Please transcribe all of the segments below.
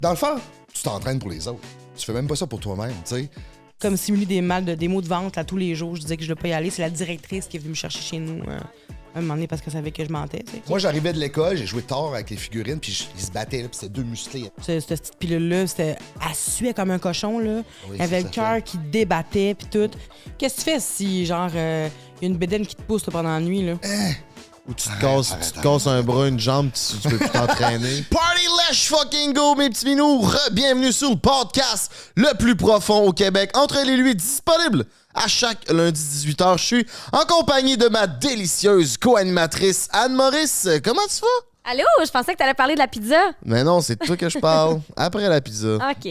Dans le fond, tu t'entraînes pour les autres. Tu fais même pas ça pour toi-même, tu sais. Comme simuler des maux de ventre là, tous les jours. Je disais que je ne devais pas y aller. C'est la directrice qui est venue me chercher chez nous un moment donné parce qu'elle savait que je mentais. T'sais. Moi, j'arrivais de l'école, j'ai joué tard avec les figurines, puis ils se battaient, là, puis c'était deux musclés. Cette petite pilule-là, elle suait comme un cochon. Là. Oui, Il y avait ça le cœur fait. qui débattait, puis tout. Qu'est-ce que tu fais si, genre, il y a une bédaine qui te pousse là, pendant la nuit? Là? Ou tu te casses un bras, une jambe, tu peux plus t'entraîner. Party let's fucking go, mes petits minous! Bienvenue sur le podcast le plus profond au Québec. Entre les lui disponible à chaque lundi 18h. Je suis en compagnie de ma délicieuse co-animatrice Anne-Maurice. Comment tu vas? Allô? Je pensais que t'allais parler de la pizza. Mais non, c'est de toi que je parle. Après la pizza. OK.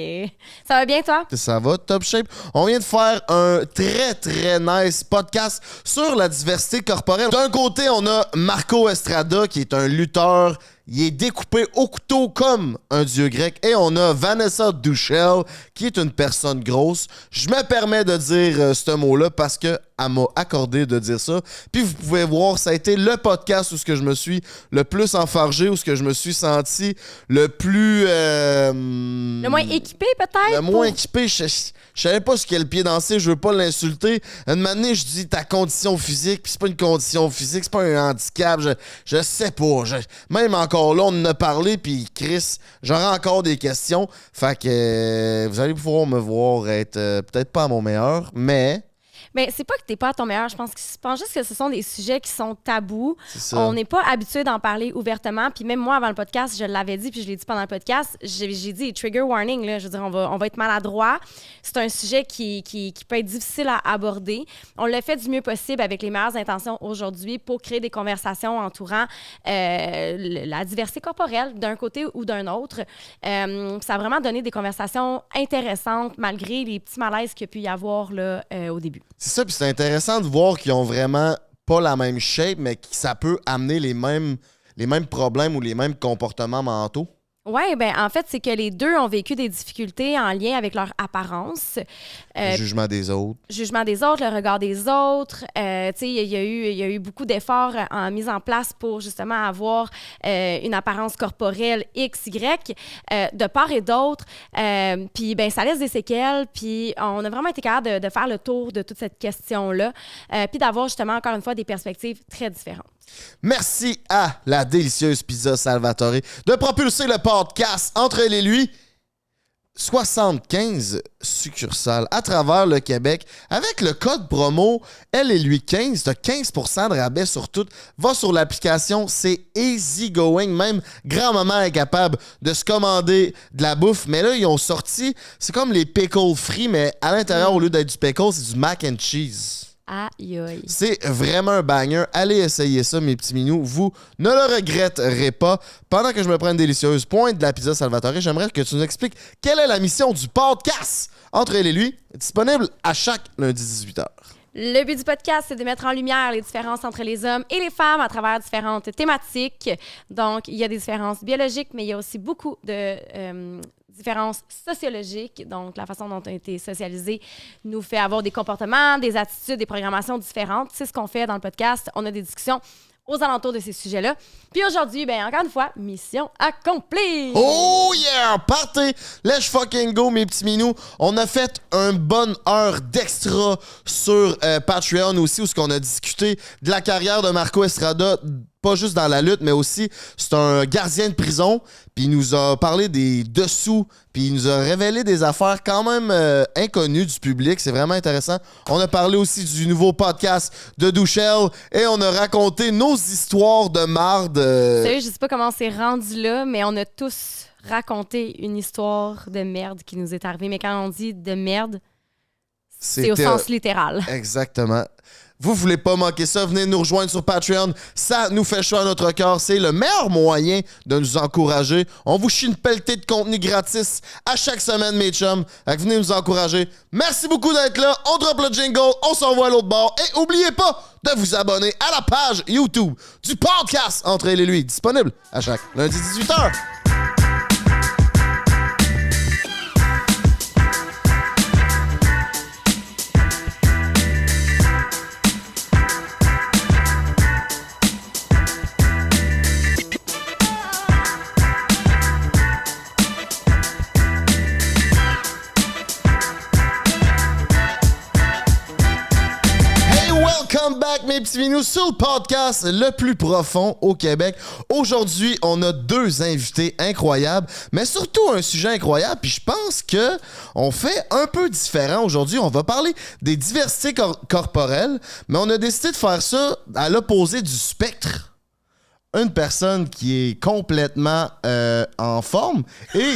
Ça va bien, toi? Ça va, top shape. On vient de faire un très, très nice podcast sur la diversité corporelle. D'un côté, on a Marco Estrada, qui est un lutteur. Il est découpé au couteau comme un dieu grec. Et on a Vanessa Duchel, qui est une personne grosse. Je me permets de dire ce mot-là parce qu'elle m'a accordé de dire ça. Puis vous pouvez voir, ça a été le podcast où ce que je me suis le plus enfargé, où ce que je me suis senti le plus... Le moins équipé, peut-être? Le moins équipé. Je savais pas ce qu'est le pied dansé, je veux pas l'insulter. Une année, je dis ta condition physique, puis c'est pas une condition physique, c'est pas un handicap, je sais pas. Même encore là, on en a parlé, puis Chris, j'aurai encore des questions. Fait que vous allez pouvoir me voir être peut-être pas à mon meilleur, mais... Mais c'est pas que t'es pas à ton meilleur. Je pense juste que ce sont des sujets qui sont tabous. C'est ça. On n'est pas habitué d'en parler ouvertement. Puis même moi, avant le podcast, je l'avais dit, puis je l'ai dit pendant le podcast, j'ai dit trigger warning. Là, je veux dire, on va être maladroit. C'est un sujet qui peut être difficile à aborder. On l'a fait du mieux possible avec les meilleures intentions aujourd'hui pour créer des conversations entourant la diversité corporelle d'un côté ou d'un autre. Ça a vraiment donné des conversations intéressantes malgré les petits malaises qu'il y a pu y avoir là, au début. C'est ça, puis c'est intéressant de voir qu'ils ont vraiment pas la même shape, mais que ça peut amener les mêmes problèmes ou les mêmes comportements mentaux. Oui, ben en fait, c'est que les deux ont vécu des difficultés en lien avec leur apparence. Le jugement des autres. Jugement des autres, le regard des autres. Tu sais, il y a eu beaucoup d'efforts en mise en place pour justement avoir une apparence corporelle X, Y, de part et d'autre. Puis, ben ça laisse des séquelles. Puis, on a vraiment été capable de faire le tour de toute cette question-là. Puis d'avoir justement, encore une fois, des perspectives très différentes. Merci à la délicieuse Pizza Salvatore de propulser le podcast Entre elle et lui. 75 succursales à travers le Québec. Avec le code promo Elle et lui 15, tu as 15% de rabais sur tout. Va sur l'application, c'est easy going. Même grand-maman est capable de se commander de la bouffe. Mais là, ils ont sorti, c'est comme les pickles frits, mais à l'intérieur, au lieu d'être du pickle, c'est du mac and cheese. Aïe, aïe. C'est vraiment un banger. Allez essayer ça, mes petits minous. Vous ne le regretterez pas. Pendant que je me prends une délicieuse pointe de la pizza Salvatore, j'aimerais que tu nous expliques quelle est la mission du podcast Entre elle et lui, disponible à chaque lundi 18h. Le but du podcast, c'est de mettre en lumière les différences entre les hommes et les femmes à travers différentes thématiques. Donc, il y a des différences biologiques, mais il y a aussi beaucoup de différences sociologiques. Donc, la façon dont on a été socialisés nous fait avoir des comportements, des attitudes, des programmations différentes. C'est ce qu'on fait dans le podcast. On a des discussions aux alentours de ces sujets-là. Puis aujourd'hui, bien, encore une fois, mission accomplie! Oh yeah! Partez! Let's fucking go, mes petits minous. On a fait une bonne heure d'extra sur Patreon aussi, où on a discuté de la carrière de Marco Estrada, pas juste dans la lutte, mais aussi c'est un gardien de prison, puis il nous a parlé des dessous, puis il nous a révélé des affaires quand même inconnues du public. C'est vraiment intéressant. On a parlé aussi du nouveau podcast de Duchel et on a raconté nos histoires de marde. Sérieux, je sais pas comment c'est rendu là, mais on a tous raconté une histoire de merde qui nous est arrivée. Mais quand on dit de merde, c'est au sens littéral. Exactement. Vous voulez pas manquer ça, venez nous rejoindre sur Patreon. Ça nous fait chaud à notre cœur. C'est le meilleur moyen de nous encourager. On vous chie une pelletée de contenu gratis à chaque semaine, mes chums. Fait que venez nous encourager. Merci beaucoup d'être là. On drop le jingle. On s'envoie à l'autre bord. Et oubliez pas de vous abonner à la page YouTube du podcast Entre elle et lui. Disponible à chaque lundi 18h. back, mes petits minous, sur le podcast le plus profond au Québec. Aujourd'hui, on a 2 invités incroyables, mais surtout un sujet incroyable. Puis je pense que on fait un peu différent aujourd'hui. On va parler des diversités corporelles, mais on a décidé de faire ça à l'opposé du spectre. Une personne qui est complètement en forme et...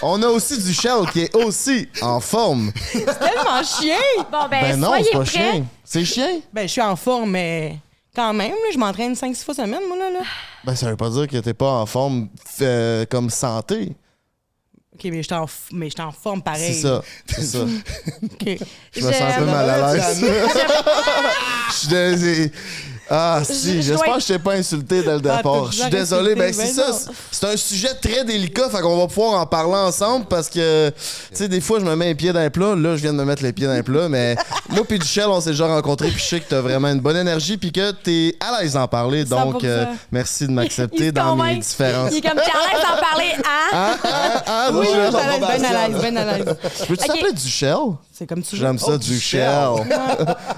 On a aussi du Shell qui est aussi en forme. C'est tellement chien! Bon, Ben non, soyez c'est pas prêts. chien. C'est chien? Ben, je suis en forme, mais quand même, là, je m'entraîne 5-6 fois semaine, moi, là. Ben ça veut pas dire que t'es pas en forme comme santé. OK, mais j'étais en forme pareil. C'est ça. C'est ça. OK. Je me sens un peu mal à l'aise. Je suis désolé. Ah, si, j'espère que je t'ai pas insulté dès le départ. Je suis désolé. Ben, c'est ça. C'est un sujet très délicat, fait qu'on va pouvoir en parler ensemble parce que, tu sais, des fois, je me mets les pieds dans les plats. Là, je viens de me mettre les pieds dans les plats, mais moi puis Duchel, on s'est déjà rencontrés, puis je sais que t'as vraiment une bonne énergie, puis que t'es à l'aise d'en parler. Donc, 100%. merci de Il m'accepter se dans mes convainc. différences. Il est comme t'es à l'aise d'en parler, hein? Oui, Duchel? ben à l'aise. Peux-tu Ok. t'appeler Duchel? C'est comme tu J'aime ça, Duchel.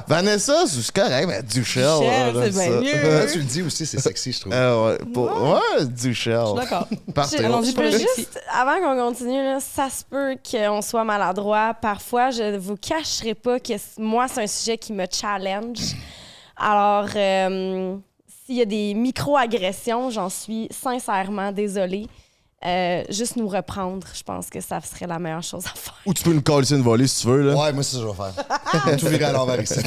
Vanessa, c'est correct, mais Duchel. Duchel, c'est bien mieux. Tu le dis aussi, c'est sexy, je trouve. Ouais, Duchel. Je suis d'accord. Parfait. Allons-y Je pour peux le sexy. juste, avant qu'on continue, là, ça se peut qu'on soit maladroit. Parfois, je ne vous cacherai pas que moi, c'est un sujet qui me challenge. Alors, s'il y a des micro-agressions, j'en suis sincèrement désolée. Juste nous reprendre, je pense que ça serait la meilleure chose à faire. Ou tu peux nous coller une volée si tu veux. Là. Ouais, moi, c'est ça que je vais faire. Tout virer à l'envers ici.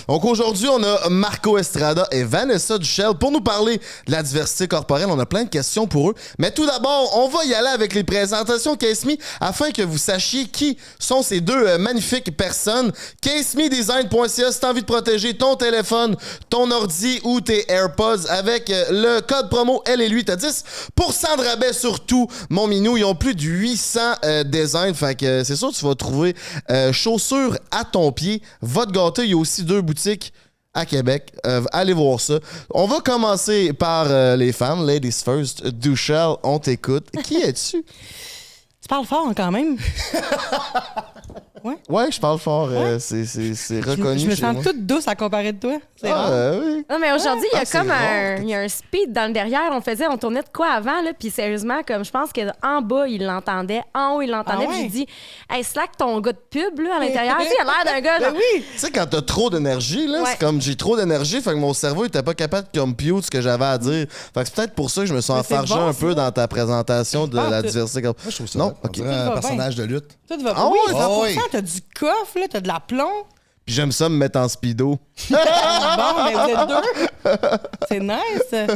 Donc aujourd'hui, on a Marco Estrada et Vanessa Duchel pour nous parler de la diversité corporelle. On a plein de questions pour eux. Mais tout d'abord, on va y aller avec les présentations Case Me afin que vous sachiez qui sont ces 2 magnifiques personnes. CaseMeDesign.ca si t'as envie de protéger ton téléphone, ton ordi ou tes AirPods avec le code promo Elle et lui, t'as 10% de rabais sur tout, mon minou. Ils ont plus de 800 designs. Fait que c'est sûr que tu vas trouver chaussures à ton pied. Va te gâter. Il y a aussi 2 boutiques à Québec. Allez voir ça. On va commencer par les femmes. Ladies first. Duchel, on t'écoute. Qui es-tu? Tu parles fort quand même. Ouais, je parle fort. C'est reconnu. Je me chez sens moi. toute douce à comparer de toi. C'est rare. Oui. Non, mais aujourd'hui, il y a c'est comme rare. il y a un speed dans le derrière. On tournait de quoi avant, là, puis sérieusement, comme je pense qu'en bas, il l'entendait, en haut, il l'entendait, Ah puis ouais? j'ai dit, hey, Slack, ton gars de pub, là, à l'intérieur, tu sais, il a l'air d'un gars, genre, Tu sais, quand t'as trop d'énergie, là, Ouais. c'est comme j'ai trop d'énergie, fait que mon cerveau était pas capable de compute ce que j'avais à dire. Fait que c'est peut-être pour ça que je me suis Mais c'est enfargé bon, un peu ça. dans ta présentation de Ah, la tout. diversité. Moi, je trouve ça. Non, On ok. dirait Tout un va personnage de lutte. Tout va Ah oui, ouais? 100%. Ah oui. T'as du coffre, là, t'as de la plomb. Puis j'aime ça me mettre en speedo. Bon, ben vous êtes 2. C'est nice.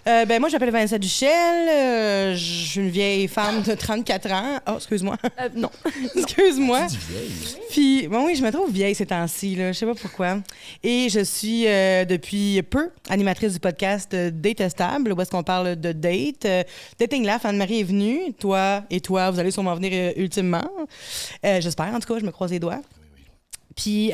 Ben moi, je m'appelle Vanessa Duchel. Je suis une vieille femme de 34 ans. Oh, excuse-moi. non. Excuse-moi. Puis, bon, oui, je me trouve vieille ces temps-ci, là. Je sais pas pourquoi. Et je suis, depuis peu, animatrice du podcast Datestable, où est-ce qu'on parle de date. Dating Laugh, Anne-Marie est venue. Toi et toi, vous allez sûrement venir ultimement. J'espère, en tout cas, je me croise les doigts. Puis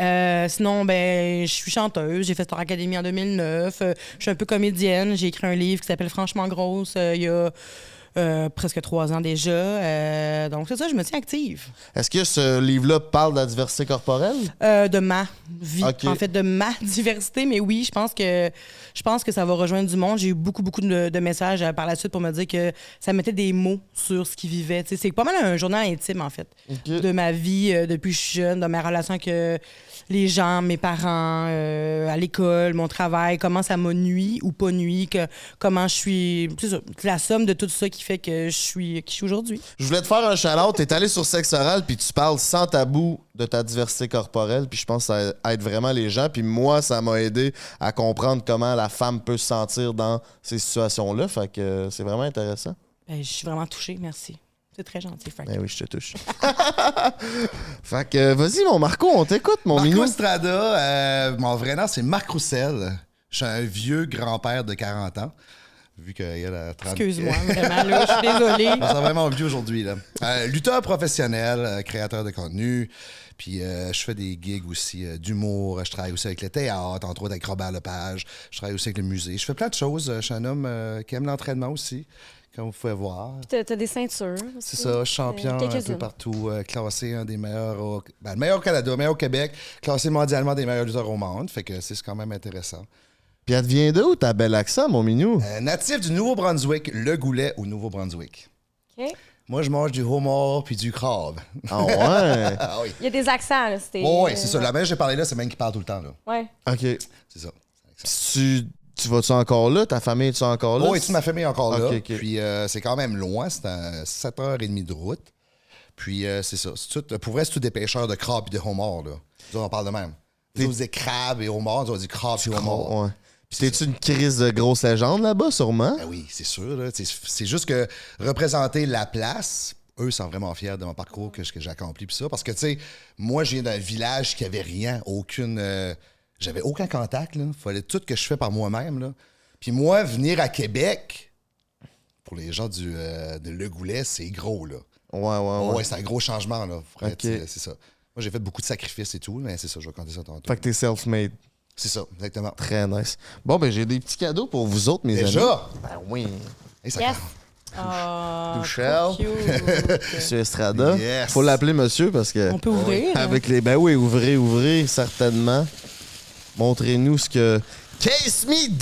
sinon, ben, je suis chanteuse. J'ai fait Star Academy en 2009. Je suis un peu comédienne. J'ai écrit un livre qui s'appelle Franchement Grosse il y a presque 3 ans déjà. Donc, c'est ça, je me tiens active. Est-ce que ce livre-là parle de la diversité corporelle? De ma vie, Ok. en fait, de ma diversité. Mais oui, je pense que ça va rejoindre du monde. J'ai eu beaucoup de messages par la suite pour me dire que ça mettait des mots sur ce qu'ils vivaient. Tu sais, c'est pas mal un journal intime, en fait, de ma vie depuis que je suis jeune, de ma relation avec les gens, mes parents, à l'école, mon travail, comment ça m'a nui ou pas nui, comment je suis... C'est ça, la somme de tout ça qui fait que je suis qui je suis aujourd'hui. Je voulais te faire un shout-out. T'es allé sur Sexe Oral, puis tu parles sans tabou de ta diversité corporelle, puis je pense que ça aide vraiment les gens. Puis moi, ça m'a aidé à comprendre comment la femme peut se sentir dans ces situations-là. Fait que c'est vraiment intéressant. Ben, je suis vraiment touchée, merci. C'est très gentil, Frank. Ben oui, je te touche. Fait que vas-y, mon Marco, on t'écoute, mon Marco minou. Estrada, mon vrai nom, c'est Marc Roussel. Je suis un vieux grand-père de 40 ans. Vu qu'il y a la 30... Excuse-moi, vraiment, là, je suis désolée. Je me sens vraiment vieux aujourd'hui. Là. Lutteur professionnel, créateur de contenu. Puis je fais des gigs aussi d'humour. Je travaille aussi avec le théâtre, entre autres avec Robert Lepage. Je travaille aussi avec le musée. Je fais plein de choses. Je suis un homme qui aime l'entraînement aussi, comme vous pouvez voir. Puis t'as des ceintures. C'est ça, champion un peu Quelques-unes. partout, classé un des meilleurs, le meilleur au Canada, le meilleur au Québec, classé mondialement des meilleurs lutteurs au monde. Fait que c'est quand même intéressant. Puis elle devient d'où, ta bel accent, mon minou? Natif du Nouveau-Brunswick, le Goulet au Nouveau-Brunswick. OK. Moi, je mange du homard puis du crabe. Ah ouais? Ah oui. Il y a des accents, là. Oui, c'est ça. La manière que j'ai parlé là, c'est même qui parle tout le temps. Là. Ouais. OK. C'est ça. Tu vas-tu encore là? Ta famille est-tu encore là? Oui, toute ma famille est encore là. Ok, ok. Puis c'est quand même loin, c'est à 7h30 de route. Puis c'est ça. Pour vrai, c'est tout des pêcheurs de crabes et de homards. Là. Nous autres, on parle de même. Nous autres, on dit crabes et homards, nous on dit crabes et homards. Ouais. Puis t'es-tu une crise de grosse légende là-bas, sûrement? Ben oui, c'est sûr. Là. C'est juste que représenter la place, eux sont vraiment fiers de mon parcours que j'ai accompli. Pis ça, parce que, tu sais, moi, je viens d'un village qui avait rien, j'avais aucun contact. Il fallait tout que je fais par moi-même. Là. Puis moi, venir à Québec, pour les gens de Le Goulet, c'est gros. Là. Ouais. C'est un gros changement. Là. Ok. C'est ça. Moi, j'ai fait beaucoup de sacrifices et tout, mais c'est ça, je vais compter ça tantôt. Fait que t'es self-made. C'est ça, exactement. Très nice. Bon, ben j'ai des petits cadeaux pour vous autres, mes amis. Déjà? Ben oui. Hey, ça Yes. Ah, Michel. cute. Monsieur Estrada. Yes. Faut l'appeler monsieur parce que... On peut ouvrir. Avec les... Ben oui, ouvrez, certainement. Montrez-nous ce que...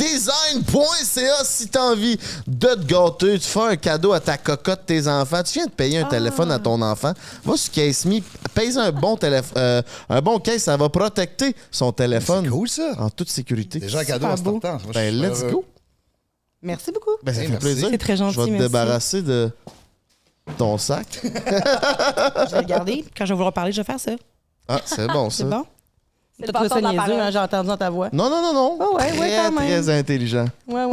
CaseMeDesign.ca si t'as envie de te gâter, tu fais un cadeau à ta cocotte, tes enfants, tu viens de payer un téléphone à ton enfant, va sur CaseMe, paye un bon téléphone, un bon case, ça va protecter son téléphone. C'est cool, ça. En toute sécurité. Déjà un cadeau super en beau. startant. Moi, je Ben suis let's heureux. go. Merci beaucoup. Ben ça Hey, fait merci. plaisir. C'est très gentil, Je vais te merci. débarrasser de ton sac. Je vais le garder. Quand je vais vouloir parler, je vais faire ça. Ah, c'est bon ça. C'est bon? C'est T'as le trouvé ça bâton de la niaiseux, parole. hein, j'ai entendu dans ta voix. Non. Oh, ouais, quand même. Très intelligent. Ouais.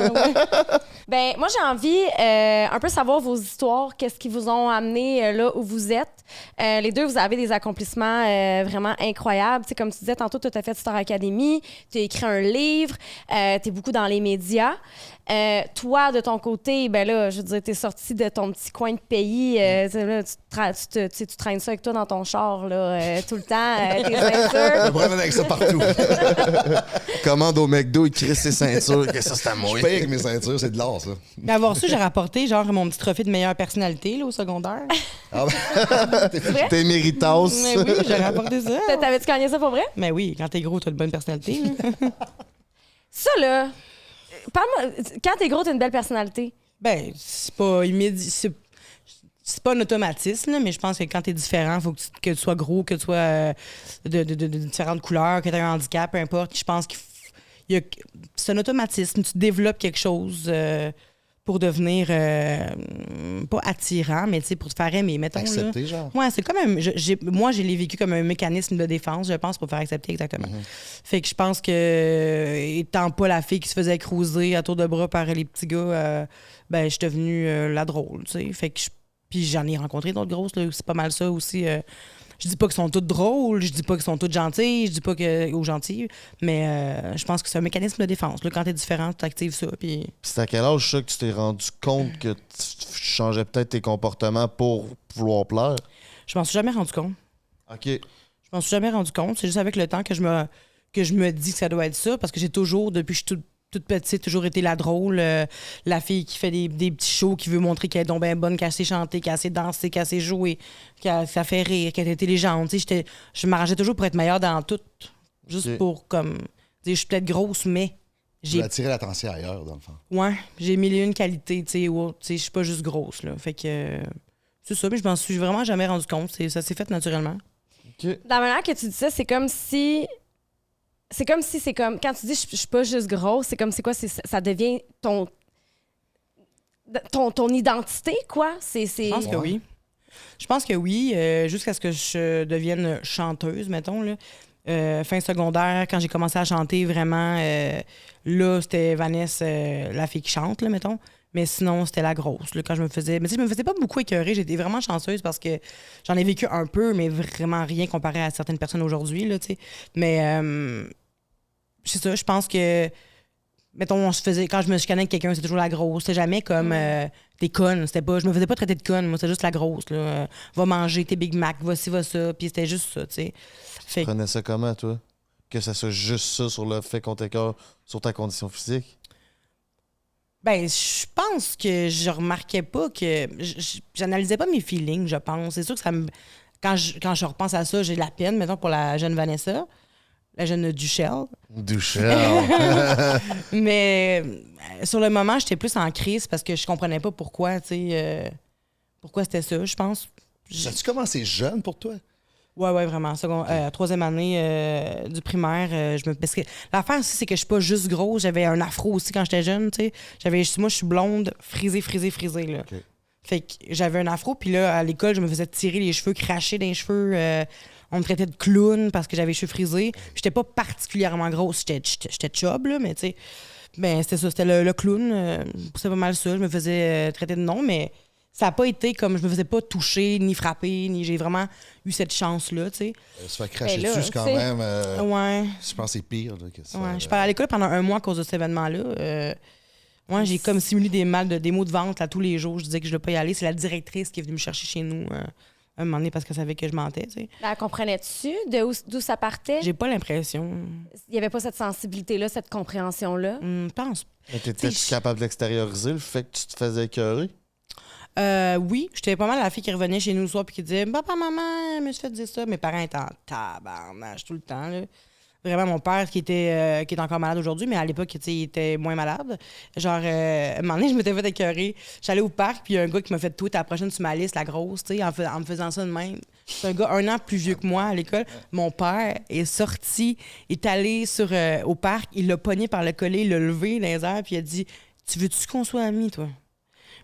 Ben, moi, j'ai envie un peu savoir vos histoires, qu'est-ce qui vous ont amené là où vous êtes. Les deux, vous avez des accomplissements vraiment incroyables. Tu sais, comme tu disais tantôt, tu as fait Star Academy, tu as écrit un livre, tu es beaucoup dans les médias. Toi, de ton côté, ben là, je veux dire, tu es sorti de ton petit coin de pays. Tu sais, là, tu traînes ça avec toi dans ton char là, tout le temps, tes Je ceintures. me promène avec ça partout. Commande au McDo, il crisse ses ceintures, que ça c'est à moi. Je paye avec mes ceintures, c'est de l'art, ça. Mais avoir su, j'ai rapporté genre mon petit trophée de meilleure personnalité là, au secondaire. Ah ben, C'est vrai? T'es méritos. Mais oui, j'ai rapporté ça. T'avais-tu gagné ça pour vrai? Mais oui, quand t'es gros, t'as une bonne personnalité. là. Ça, là, parle-moi, quand t'es gros, t'as une belle personnalité. Ben, c'est pas immédiat. C'est pas un automatisme, là, mais je pense que quand t'es différent, il faut que tu sois gros, que tu sois de différentes couleurs, que tu aies un handicap, peu importe. Je pense c'est un automatisme. Tu développes quelque chose pour devenir pas attirant, mais tu sais, pour te faire aimer, mettons. accepté, là. genre. Ouais, c'est comme moi, je l'ai vécu comme un mécanisme de défense, je pense, pour faire accepter exactement. Fait que je pense que, étant pas la fille qui se faisait cruiser à tour de bras par les petits gars, ben, je suis devenue la drôle, tu sais. Fait que puis j'en ai rencontré d'autres grosses, là, c'est pas mal ça aussi. Je dis pas qu'elles sont toutes drôles, je dis pas qu'elles sont toutes gentilles, je dis pas que ou gentilles, mais je pense que c'est un mécanisme de défense. Là, quand t'es différent, tu actives ça, puis... C'est à quel âge ça que tu t'es rendu compte que tu changeais peut-être tes comportements pour vouloir plaire? Je m'en suis jamais rendu compte. OK. Je m'en suis jamais rendu compte. C'est juste avec le temps que je me dis que ça doit être ça, parce que j'ai toujours, depuis que je suis toute petite, toujours été la drôle, la fille qui fait des petits shows, qui veut montrer qu'elle est donc bien bonne, qu'elle sait chanter, qu'elle sait danser, qu'elle sait jouer, ça fait rire, qu'elle est intelligente. Tu sais, je m'arrangeais toujours pour être meilleure dans tout, juste Ok. pour, comme... tu sais, je suis peut-être grosse, mais Je j'ai vais attirer l'attention ailleurs, dans le fond. ouais, j'ai mille et une qualités, tu sais, ou autre. Tu sais, je suis pas juste grosse, là. Fait que c'est ça, mais je m'en suis vraiment jamais rendu compte. Ça s'est fait naturellement. OK. Dans la manière que tu dis ça, c'est comme quand tu dis je suis pas juste grosse, c'est comme c'est quoi, ça devient ton identité, quoi. Je pense que oui. Je pense que oui, jusqu'à ce que je devienne chanteuse, mettons, là. Fin secondaire, quand j'ai commencé à chanter, vraiment, là, c'était Vanessa, la fille qui chante, là, mettons. Mais sinon, c'était la grosse, là, quand je me faisais... Mais tu sais, je me faisais pas beaucoup écœurer. J'étais vraiment chanceuse parce que j'en ai vécu un peu, mais vraiment rien comparé à certaines personnes aujourd'hui, là, tu sais. Mais, c'est ça, je pense que... Mettons, quand je me chicanais avec quelqu'un, c'était toujours la grosse. C'était jamais comme t'es conne. C'était pas, je me faisais pas traiter de conne. Moi, c'était juste la grosse. Là. Va manger tes Big Mac, va-ci, va ça. Puis c'était juste ça, tu sais. Fait que- Prenais ça comment, toi? Que ça soit juste ça sur le fait qu'on t'écœure sur ta condition physique? Ben, je pense que je remarquais pas que... J'analysais pas mes feelings, je pense. C'est sûr que ça me... Quand je repense à ça, j'ai de la peine, mettons, pour la jeune Vanessa, la jeune Duchelle. Mais sur le moment, j'étais plus en crise parce que je comprenais pas pourquoi, tu sais... pourquoi c'était ça, je pense. As-tu commencé jeune pour toi? Ouais, vraiment. Troisième année du primaire, parce que l'affaire aussi, c'est que je suis pas juste grosse. J'avais un afro aussi quand j'étais jeune, tu sais. Moi, je suis blonde, frisée, là. Okay. Fait que j'avais un afro, puis là, à l'école, je me faisais tirer les cheveux, cracher dans les cheveux. On me traitait de clown parce que j'avais les cheveux frisés. J'étais pas particulièrement grosse. J'étais chub, là, mais tu sais. Ben, c'était ça, c'était le clown. C'est pas mal ça. Je me faisais traiter de nom, mais... Ça n'a pas été comme je me faisais pas toucher, ni frapper, ni j'ai vraiment eu cette chance-là, tu sais. Se faire cracher dessus, c'est quand même... ouais. Je pense que c'est pire. Là, que ça, je parlais à l'école pendant un mois à cause de cet événement-là. J'ai comme simulé des maux de ventre là, tous les jours. Je disais que je ne devais pas y aller. C'est la directrice qui est venue me chercher chez nous un moment donné parce qu'elle savait que je mentais, tu sais. Elle comprenait-tu d'où ça partait? J'ai pas l'impression. Il n'y avait pas cette sensibilité-là, cette compréhension-là? Je pense. T'étais-tu capable d'extérioriser le fait que tu te faisais écœurer? Oui, j'étais pas mal la fille qui revenait chez nous le soir et qui disait papa, maman, je me suis fait dire ça. Mes parents étaient en tabarnage tout le temps. Là. Vraiment, mon père qui est encore malade aujourd'hui, mais à l'époque, il était moins malade. Genre, un moment donné, je m'étais fait écœurer. J'allais au parc, puis il y a un gars qui m'a fait tweet à la prochaine sur ma liste, la grosse, en me faisant ça de même. C'est un gars 1 an plus vieux que moi à l'école. Mon père est sorti, est allé au parc, il l'a pogné par le collet, il l'a levé dans les airs, puis il a dit tu veux-tu qu'on soit amis, toi?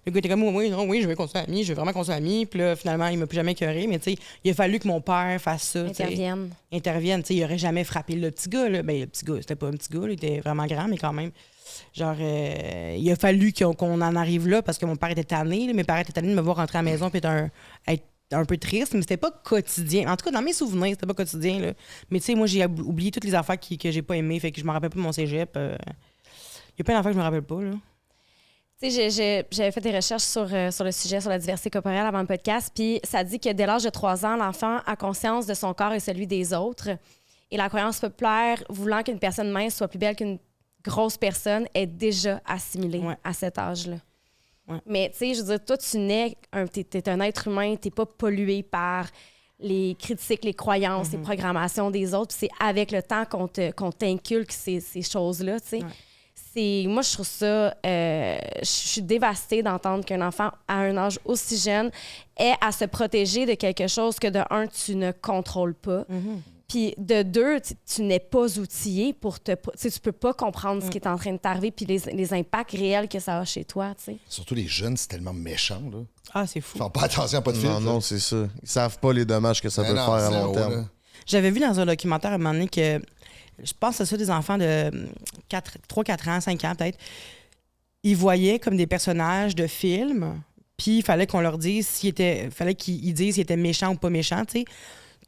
Le gars était comme, oui, je veux qu'on soit amis, je veux vraiment qu'on soit amis. Puis là, finalement, il m'a plus jamais écœuré. Mais tu sais, il a fallu que mon père fasse ça. Intervienne. Tu sais, il aurait jamais frappé le petit gars, là. Ben, le petit gars, c'était pas un petit gars, là, il était vraiment grand, mais quand même. Genre, il a fallu qu'on en arrive là parce que mon père était tanné. Là. Mes parents étaient tannés de me voir rentrer à la maison puis être un peu triste, mais c'était pas quotidien. En tout cas, dans mes souvenirs, c'était pas quotidien, là. Mais tu sais, moi, j'ai oublié toutes les affaires que j'ai pas aimées. Fait que je me rappelle pas de mon cégep. Il y a plein d'affaires que je me rappelle pas, là. J'avais fait des recherches sur le sujet, sur la diversité corporelle avant le podcast, puis ça dit que dès l'âge de 3 ans, l'enfant a conscience de son corps et celui des autres. Et la croyance populaire voulant qu'une personne mince soit plus belle qu'une grosse personne est déjà assimilée à cet âge-là. Ouais. Mais tu sais, je veux dire, toi, tu nais, t'es un être humain, t'es pas pollué par les critiques, les croyances, les programmations des autres. C'est avec le temps qu'on t'inculque ces choses-là, tu sais. Ouais. Moi, je trouve ça... je suis dévastée d'entendre qu'un enfant, à un âge aussi jeune, ait à se protéger de quelque chose que, de un, tu ne contrôles pas. Puis, de deux, tu n'es pas outillé pour tu peux pas comprendre ce qui est en train de t'arriver puis les impacts réels que ça a chez toi, tu sais. Surtout les jeunes, c'est tellement méchant, là. Ah, c'est fou. Ils font pas attention à pas de filtre. Non, c'est ça. Ils savent pas les dommages que ça peut faire à long terme. Là. J'avais vu dans un documentaire à un moment donné que... Je pense que c'est ça, des enfants de 3-4 ans, 5 ans peut-être. Ils voyaient comme des personnages de films, puis il fallait qu'on leur dise fallait qu'ils disent s'ils étaient méchants ou pas méchants, tu sais.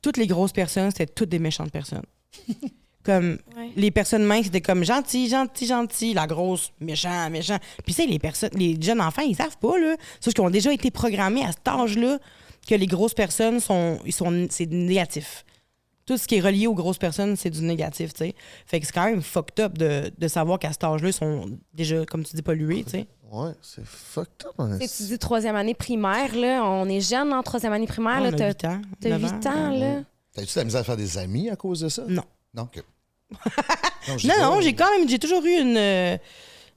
Toutes les grosses personnes, c'était toutes des méchantes personnes. Comme les personnes minces, c'était comme gentil. La grosse, méchant. Puis tu sais, les jeunes enfants, ils savent pas, là. Sauf qu'ils ont déjà été programmés à cet âge-là que les grosses personnes c'est négatif. Tout ce qui est relié aux grosses personnes, c'est du négatif, tu sais. Fait que c'est quand même fucked up de savoir qu'à cet âge-là, ils sont déjà, comme tu dis, pollués, tu sais. Ouais, c'est fucked up. Tu dis 3e année primaire, là. On est jeune en 3e année primaire, là. T'as 8 ans. T'as 8 ans, là. T'as-tu de la misère à faire des amis à cause de ça? Non. Non, OK. Non, j'ai toujours eu une...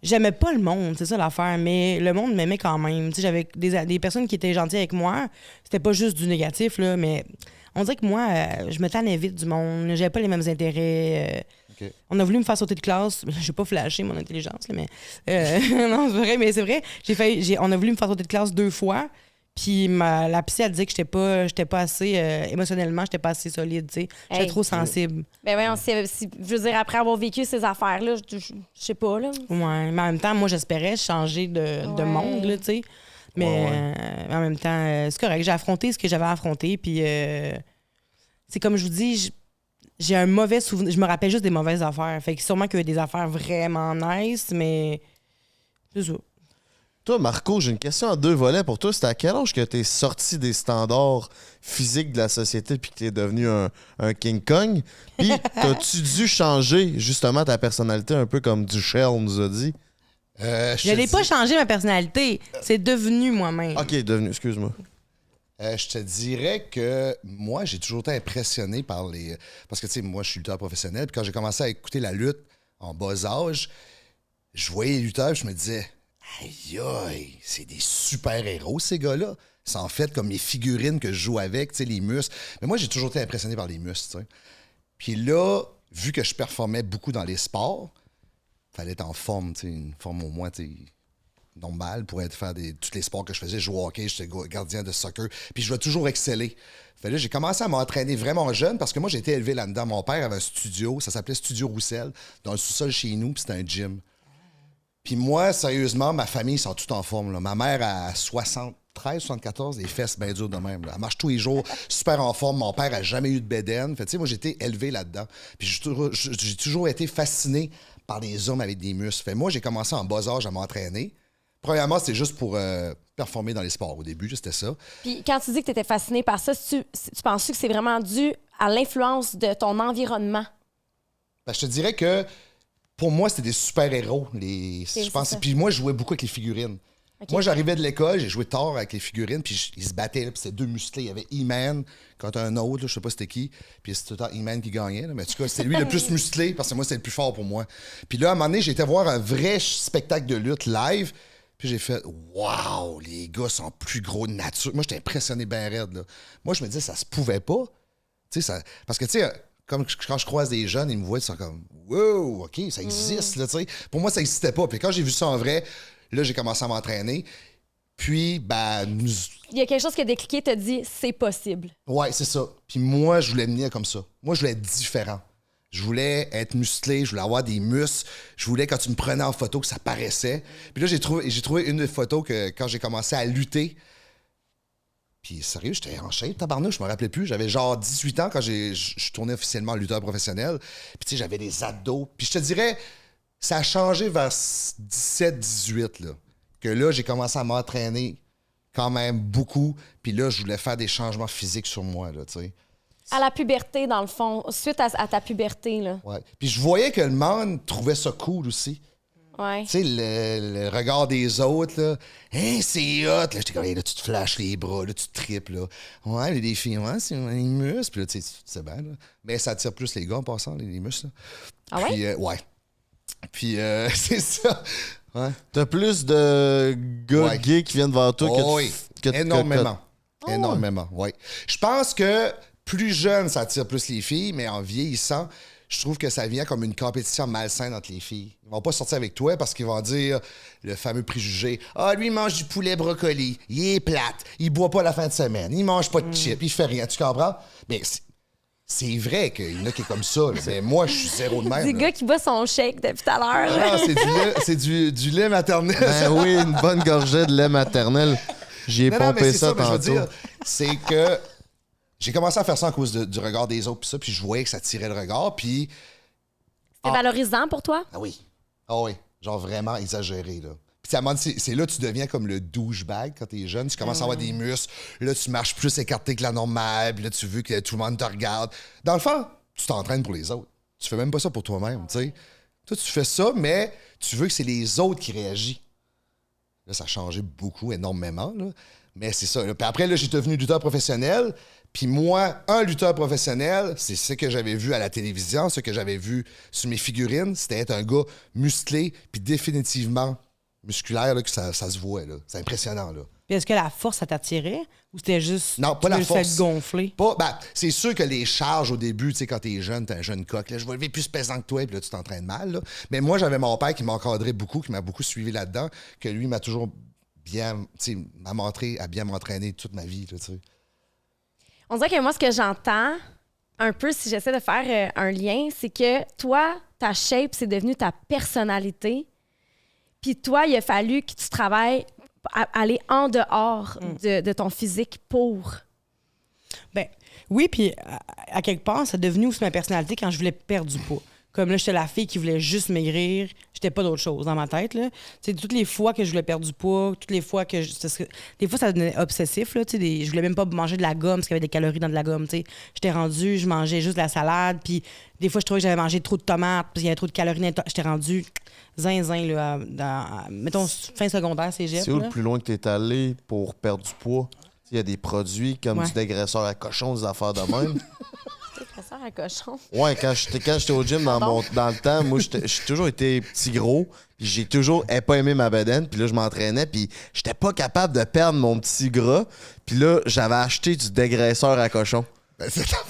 J'aimais pas le monde, c'est ça l'affaire, mais le monde m'aimait quand même. Tu sais, j'avais des personnes qui étaient gentilles avec moi. C'était pas juste du négatif, là, mais... On dirait que moi, je me tannais vite du monde. J'avais pas les mêmes intérêts. Okay. On a voulu me faire sauter de classe. Je n'ai pas flashé mon intelligence, là, mais... non, c'est vrai. On a voulu me faire sauter de classe 2 fois. Puis la psy, elle disait que j'étais pas assez... émotionnellement, j'étais pas assez solide, tu sais. J'étais trop sensible. Ben voyons, je veux dire, après avoir vécu ces affaires-là, je sais pas, là. Ouais, mais en même temps, moi, j'espérais changer de monde, là, tu sais. Mais en même temps, c'est correct. J'ai affronté ce que j'avais à affronter. Puis c'est comme je vous dis, j'ai un mauvais souvenir. Je me rappelle juste des mauvaises affaires. Fait que sûrement qu'il y a des affaires vraiment nice, mais c'est ça. Toi, Marco, j'ai une question en 2 volets pour toi. C'était à quel âge que t'es sorti des standards physiques de la société puis que t'es devenu un King Kong? Puis, t'as-tu dû changer justement ta personnalité un peu comme Duchelle nous a dit? Je n'ai pas changé ma personnalité. C'est devenu moi-même. OK, devenu, excuse-moi. Je te dirais que moi, j'ai toujours été impressionné par les... Parce que, tu sais, moi, je suis lutteur professionnel. Puis quand j'ai commencé à écouter la lutte en bas âge, je voyais les lutteurs, je me disais, aïe, aïe, c'est des super-héros, ces gars-là. C'est en fait comme les figurines que je joue avec, tu sais, les muscles. Mais moi, j'ai toujours été impressionné par les muscles, tu sais. Puis là, vu que je performais beaucoup dans les sports, fallait être en forme, tu sais, une forme au moins, tu sais, normale pour faire tous les sports que je faisais. Je jouais au hockey, j'étais gardien de soccer. Puis je voulais toujours exceller. Fait là, j'ai commencé à m'entraîner vraiment jeune parce que moi, j'ai été élevé là-dedans. Mon père avait un studio, ça s'appelait Studio Roussel, dans le sous-sol chez nous, puis c'était un gym. Puis moi, sérieusement, ma famille, ils sont tous en forme, là. Ma mère a 73, 74, des fesses bien dures de même, là. Elle marche tous les jours, super en forme. Mon père a jamais eu de bédaine. Fait tu sais, moi, j'ai été élevé là-dedans. Puis j'ai toujours été fasciné par les hommes avec des muscles. Fait moi, j'ai commencé en bas âge à m'entraîner. Premièrement, c'était juste pour performer dans les sports. Au début, c'était ça. Puis quand tu dis que tu étais fasciné par ça, tu penses que c'est vraiment dû à l'influence de ton environnement? Ben, je te dirais que pour moi, c'était des super-héros. Je pense. Puis moi, je jouais beaucoup avec les figurines. Okay. Moi, j'arrivais de l'école, j'ai joué tard avec les figurines, puis ils se battaient, là, puis c'était deux musclés. Il y avait E-Man contre un autre, là, je sais pas c'était qui, puis c'était tout le temps E-Man qui gagnait, là, mais en tout cas, c'était lui le plus musclé, parce que moi, c'était le plus fort pour moi. Puis là, à un moment donné, j'ai été voir un vrai spectacle de lutte live, puis j'ai fait « Wow, les gars sont plus gros de nature. » Moi, j'étais impressionné bien raide, là. Moi, je me disais, ça se pouvait pas. Tu sais, ça... Parce que, tu sais, comme quand je croise des jeunes, ils me voient, ils sont comme « Wow, OK, ça existe, là, tu sais. » Pour moi, ça n'existait pas. Puis quand j'ai vu ça en vrai, là, j'ai commencé à m'entraîner. Puis, ben... Il y a quelque chose qui a décliqué, t'a dit « C'est possible. » Ouais, c'est ça. Puis moi, je voulais venir comme ça. Moi, je voulais être différent. Je voulais être musclé, je voulais avoir des muscles. Je voulais, quand tu me prenais en photo, que ça paraissait. Puis là, j'ai trouvé une des photos que quand j'ai commencé à lutter. Puis sérieux, j'étais en shape, tabarnouche, je me rappelais plus. J'avais genre 18 ans quand je tournais officiellement lutteur professionnel. Puis tu sais, j'avais des abdos. Puis je te dirais, ça a changé vers 17-18, là. Que là, j'ai commencé à m'entraîner quand même beaucoup. Puis là, je voulais faire des changements physiques sur moi, là, tu sais. À la puberté, dans le fond, suite à ta puberté, là. Ouais. Puis je voyais que le monde trouvait ça cool aussi. Ouais. Tu sais, le regard des autres, là. Hein, c'est hot. Là, j'étais comme, hey, là, tu te flashes les bras, là, tu te triples, là. Ouais, les filles, ouais, c'est les muscles. Puis là, tu sais bien, là. Mais ça attire plus les gars en passant, les muscles, là. Ah ouais? Puis, ouais. Puis, c'est ça. Ouais. T'as plus de gars gays qui viennent vers toi que énormément. Énormément, oui. Je pense que plus jeune, ça attire plus les filles, mais en vieillissant, je trouve que ça vient comme une compétition malsaine entre les filles. Ils vont pas sortir avec toi parce qu'ils vont dire le fameux préjugé. Ah, lui, il mange du poulet brocoli. Il est plate. Il boit pas la fin de semaine. Il mange pas de chips. Il fait rien. Tu comprends? Mais c'est vrai qu'il y en a qui est comme ça. Là. Mais moi, je suis zéro de même. Des gars qui boivent son shake depuis tout à l'heure. Ah, c'est du lait maternel. Ben oui, une bonne gorgée de lait maternel. J'y ai pompé ça tantôt. Je veux dire, c'est que j'ai commencé à faire ça à cause du regard des autres, puis je voyais que ça tirait le regard, puis... C'était valorisant pour toi? Ah oui. Ah oui. Genre vraiment exagéré, là. Puis à un moment donné, c'est là que tu deviens comme le douchebag quand t'es jeune. Tu commences à avoir des muscles. Là, tu marches plus écarté que la normale. Puis là, tu veux que tout le monde te regarde. Dans le fond, tu t'entraînes pour les autres. Tu fais même pas ça pour toi-même, tu sais. Toi, tu fais ça, mais tu veux que c'est les autres qui réagissent. Là, ça a changé beaucoup, énormément, là. Mais c'est ça. Là. Puis après, là, j'ai devenu lutteur professionnel. Puis moi, un lutteur professionnel, c'est ce que j'avais vu à la télévision, ce que j'avais vu sur mes figurines. C'était être un gars musclé, puis définitivement musculaire, là, que ça se voit. Là. C'est impressionnant. Là. Puis est-ce que la force, ça t'attirait? Ou c'était juste... Non, pas la force. Fait gonfler? Ben, c'est sûr que les charges au début, tu sais, quand t'es jeune, t'es un jeune coq, là, je vais lever plus pesant que toi, puis là, tu t'entraînes mal. Là. Mais moi, j'avais mon père qui m'encadrait beaucoup, qui m'a beaucoup suivi là-dedans, que lui m'a toujours bien, tu sais, m'a montré à bien m'entraîner toute ma vie, là, tu sais. On dirait que moi, ce que j'entends, un peu, si j'essaie de faire un lien, c'est que toi, ta shape, c'est devenu ta personnalité. Puis toi, il a fallu que tu travailles à aller en dehors de ton physique pour... Ben oui, puis à quelque part, c'est devenu aussi ma personnalité quand je voulais perdre du poids. Comme là, j'étais la fille qui voulait juste maigrir. J'étais pas d'autre chose dans ma tête, là. Tu sais, toutes les fois que je voulais perdre du poids, toutes les fois que... Des fois, ça devenait obsessif, là. Tu sais, je voulais même pas manger de la gomme parce qu'il y avait des calories dans de la gomme, tu sais. J'étais rendue, je mangeais juste de la salade, puis des fois, je trouvais que j'avais mangé trop de tomates, puis il y avait trop de calories dans j'étais rendue zinzin, là, mettons, fin secondaire, cégep. C'est où là. le plus loin que t'es allé pour perdre du poids? Il y a des produits comme du dégraisseur à cochon, des affaires de même. Dégraisseur à cochon. Ouais, quand j'étais au gym dans le temps, moi, j'ai toujours été petit gros, puis j'ai toujours pas aimé ma bedaine, puis là, je m'entraînais, puis j'étais pas capable de perdre mon petit gras, puis là, j'avais acheté du dégraisseur à cochon.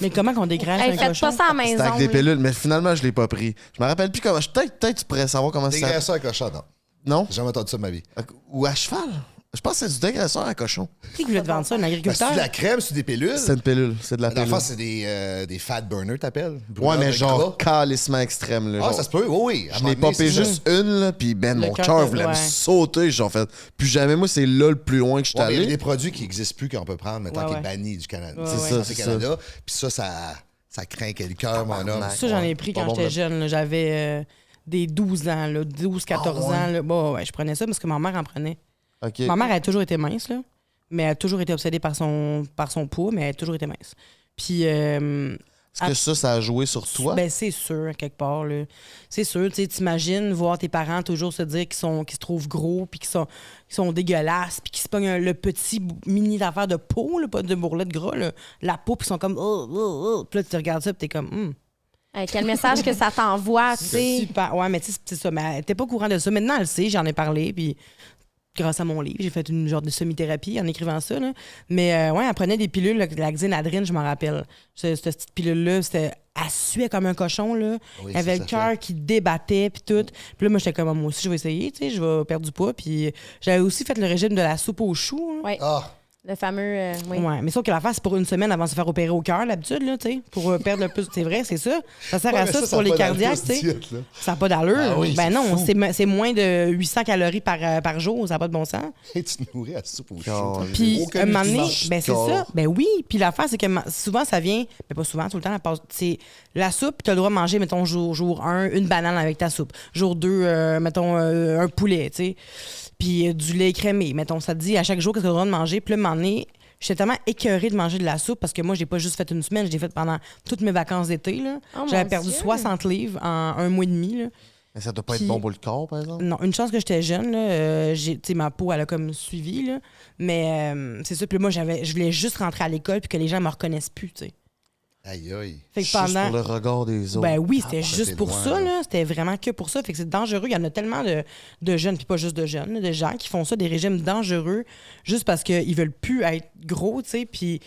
Mais comment qu'on dégraisse Hey, un faites cochon? pas ça à la C'était maison. avec des là. pilules, mais finalement, je l'ai pas pris. Je me rappelle plus comment. Peut-être tu pourrais savoir comment ça Dégraisseur à cochon, non. Non? J'ai jamais entendu ça de ma vie. Ou à cheval? Je pense que c'est du dégraisseur à cochon. Qui voulait te vendre ça, un Ben, agriculteur? c'est de la crème, c'est des pilules. C'est une pilule, c'est de la pilule. L'enfant, c'est des fat burners, t'appelles? Ouais, Brûleurs mais de genre gras. calissement extrême. Là, Ah, genre. ça se peut, oui. Je n'ai pas payé juste une, là, puis ben, Le mon cœur, cœur voulait me ouais. sauter. J'ai fait, plus jamais, moi, c'est là le plus loin que je suis Ouais, mais il y a allé. des produits qui n'existent plus qu'on peut prendre, maintenant Ouais, qui ouais. est banni du Canada. Ouais, C'est ouais. ça, c'est c'est Canada. Puis ça craint le cœur, mon homme. Tabarnak. Ça, j'en ai pris Pas quand bon, j'étais là. jeune. là. J'avais des 12 ans, là, 12, 14 Ah ouais? ans. Là. Bon, ouais, je prenais ça parce que ma mère en prenait. OK. Ma mère, elle a toujours été mince, là. Mais elle a toujours été obsédée par son poids, mais elle a toujours été mince. Puis... Est-ce que ça a joué sur toi? Ben, c'est sûr, quelque part. Là. C'est sûr. Tu t'imagines voir tes parents toujours se dire qu'ils se trouvent gros, puis qu'ils sont dégueulasses, puis qu'ils se pognent le petit mini d'affaire de peau, là, pas de bourrelet de gras. Là. La peau, puis ils sont comme... Puis là, tu regardes ça, puis t'es comme... Quel message que ça t'envoie, tu sais. Super. Ouais, mais tu sais, c'est ça. Mais elle était pas au courant de ça. Maintenant, elle le sait, j'en ai parlé, puis grâce à mon livre, j'ai fait une genre de semi-thérapie en écrivant ça. Là. Mais ouais, elle prenait des pilules, là, la Xenadrine, je m'en rappelle. Cette petite pilule-là, elle suait comme un cochon, là. Oui, Elle avait ça le cœur qui débattait, puis tout. Puis là, moi, j'étais comme, moi aussi, je vais essayer, tu sais, je vais perdre du poids. Puis j'avais aussi fait le régime de la soupe aux choux. Hein. Oui, Ah, le fameux. Oui. Ouais, mais sauf que l'affaire, c'est pour une semaine avant de se faire opérer au cœur, l'habitude, là, tu sais, pour perdre le plus. C'est vrai, c'est ça. Ça sert ouais, à mais ça, c'est pour a les pas d'allure, cardiaques, cette tu sais. diète-là. Ça n'a pas d'allure. Ah oui, ben c'est non, fou. c'est moins de 800 calories par jour, ça n'a pas de bon sens. Et tu te nourris à soupe au Quand- chaud. Puis, Aucun un moment donné, nutriment. ben c'est ça. Ben oui. Puis l'affaire, c'est que souvent, ça vient, mais pas souvent, tout le temps, c'est la soupe, tu as le droit de manger, mettons, jour 1, une banane avec ta soupe. Jour 2, mettons, un poulet, tu sais. Puis du lait écrémé, mettons, ça te dit à chaque jour que tu as le droit de manger. Puis là, un moment donné, j'étais tellement écœurée de manger de la soupe parce que moi, j'ai pas juste fait une semaine, je l'ai fait pendant toutes mes vacances d'été. Là. Oh, J'avais mon perdu Dieu. 60 livres en un mois et demi. Là. Mais ça doit pas Puis- être bon pour le corps, par exemple? Non, une chance que j'étais jeune. Là, tu sais, ma peau, elle a comme suivi. Là. Mais c'est ça. Puis moi, je voulais juste rentrer à l'école puis que les gens me reconnaissent plus. Tu sais. Aïe, aïe. Fait que Juste pendant. pour le regard des autres. Ben oui, c'était ben, juste c'est pour loin, ça, là. là. C'était vraiment que pour ça. Fait que c'est dangereux. Il y en a tellement de jeunes, puis pas juste de jeunes, là, de gens qui font ça, des régimes dangereux, juste parce qu'ils veulent plus être gros, tu sais. Puis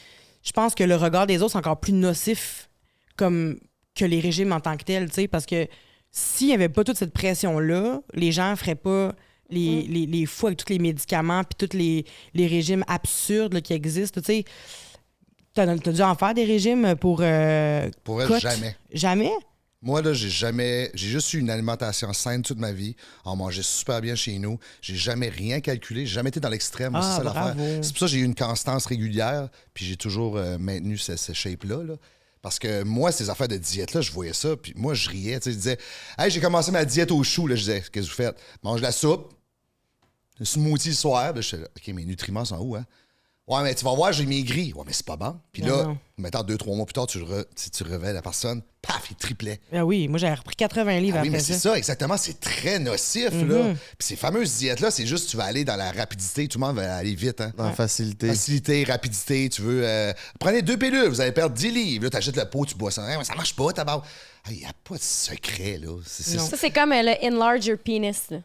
je pense que le regard des autres, c'est encore plus nocif comme que les régimes en tant que tels, tu sais, parce que s'il n'y avait pas toute cette pression-là, les gens feraient pas les fous avec tous les médicaments puis tous les régimes absurdes là, qui existent, tu sais. T'as dû en faire des régimes pour... Pour elle, cote? jamais. Jamais? Moi, là, j'ai juste eu une alimentation saine toute ma vie. On mangeait super bien chez nous. J'ai jamais rien calculé. J'ai jamais été dans l'extrême. Ah, c'est ça l'affaire. bravo. C'est pour ça que j'ai eu une constance régulière. Puis j'ai toujours maintenu ce shape-là. Là. Parce que moi, ces affaires de diète-là, je voyais ça. Puis moi, je riais. Tu sais, je disais, hey, j'ai commencé ma diète aux choux. Là. Je disais, qu'est-ce que vous faites? Mange de la soupe, un smoothie le soir. Là, je disais, OK, mes nutriments sont où, hein? Ouais, mais tu vas voir, j'ai maigri. Ouais, mais c'est pas bon. Puis là, Non. mettons 2-3 mois plus tard, tu réveilles la personne, paf, il triplait. Ah oui, moi j'avais repris 80 livres Ah oui, après mais c'est ça. ça, exactement. C'est très nocif, là. Puis ces fameuses diètes-là, c'est juste tu vas aller dans la rapidité. Tout le monde va aller vite, hein. Dans la facilité. Facilité, rapidité, tu veux... prenez 2 pilules, vous allez perdre 10 livres. Là, t'achètes le pot, tu bois ça. Hein, ça marche pas, tabarnak. Il n'y a pas de secret, là. C'est Non. Ça, c'est comme le enlarge your penis. Là.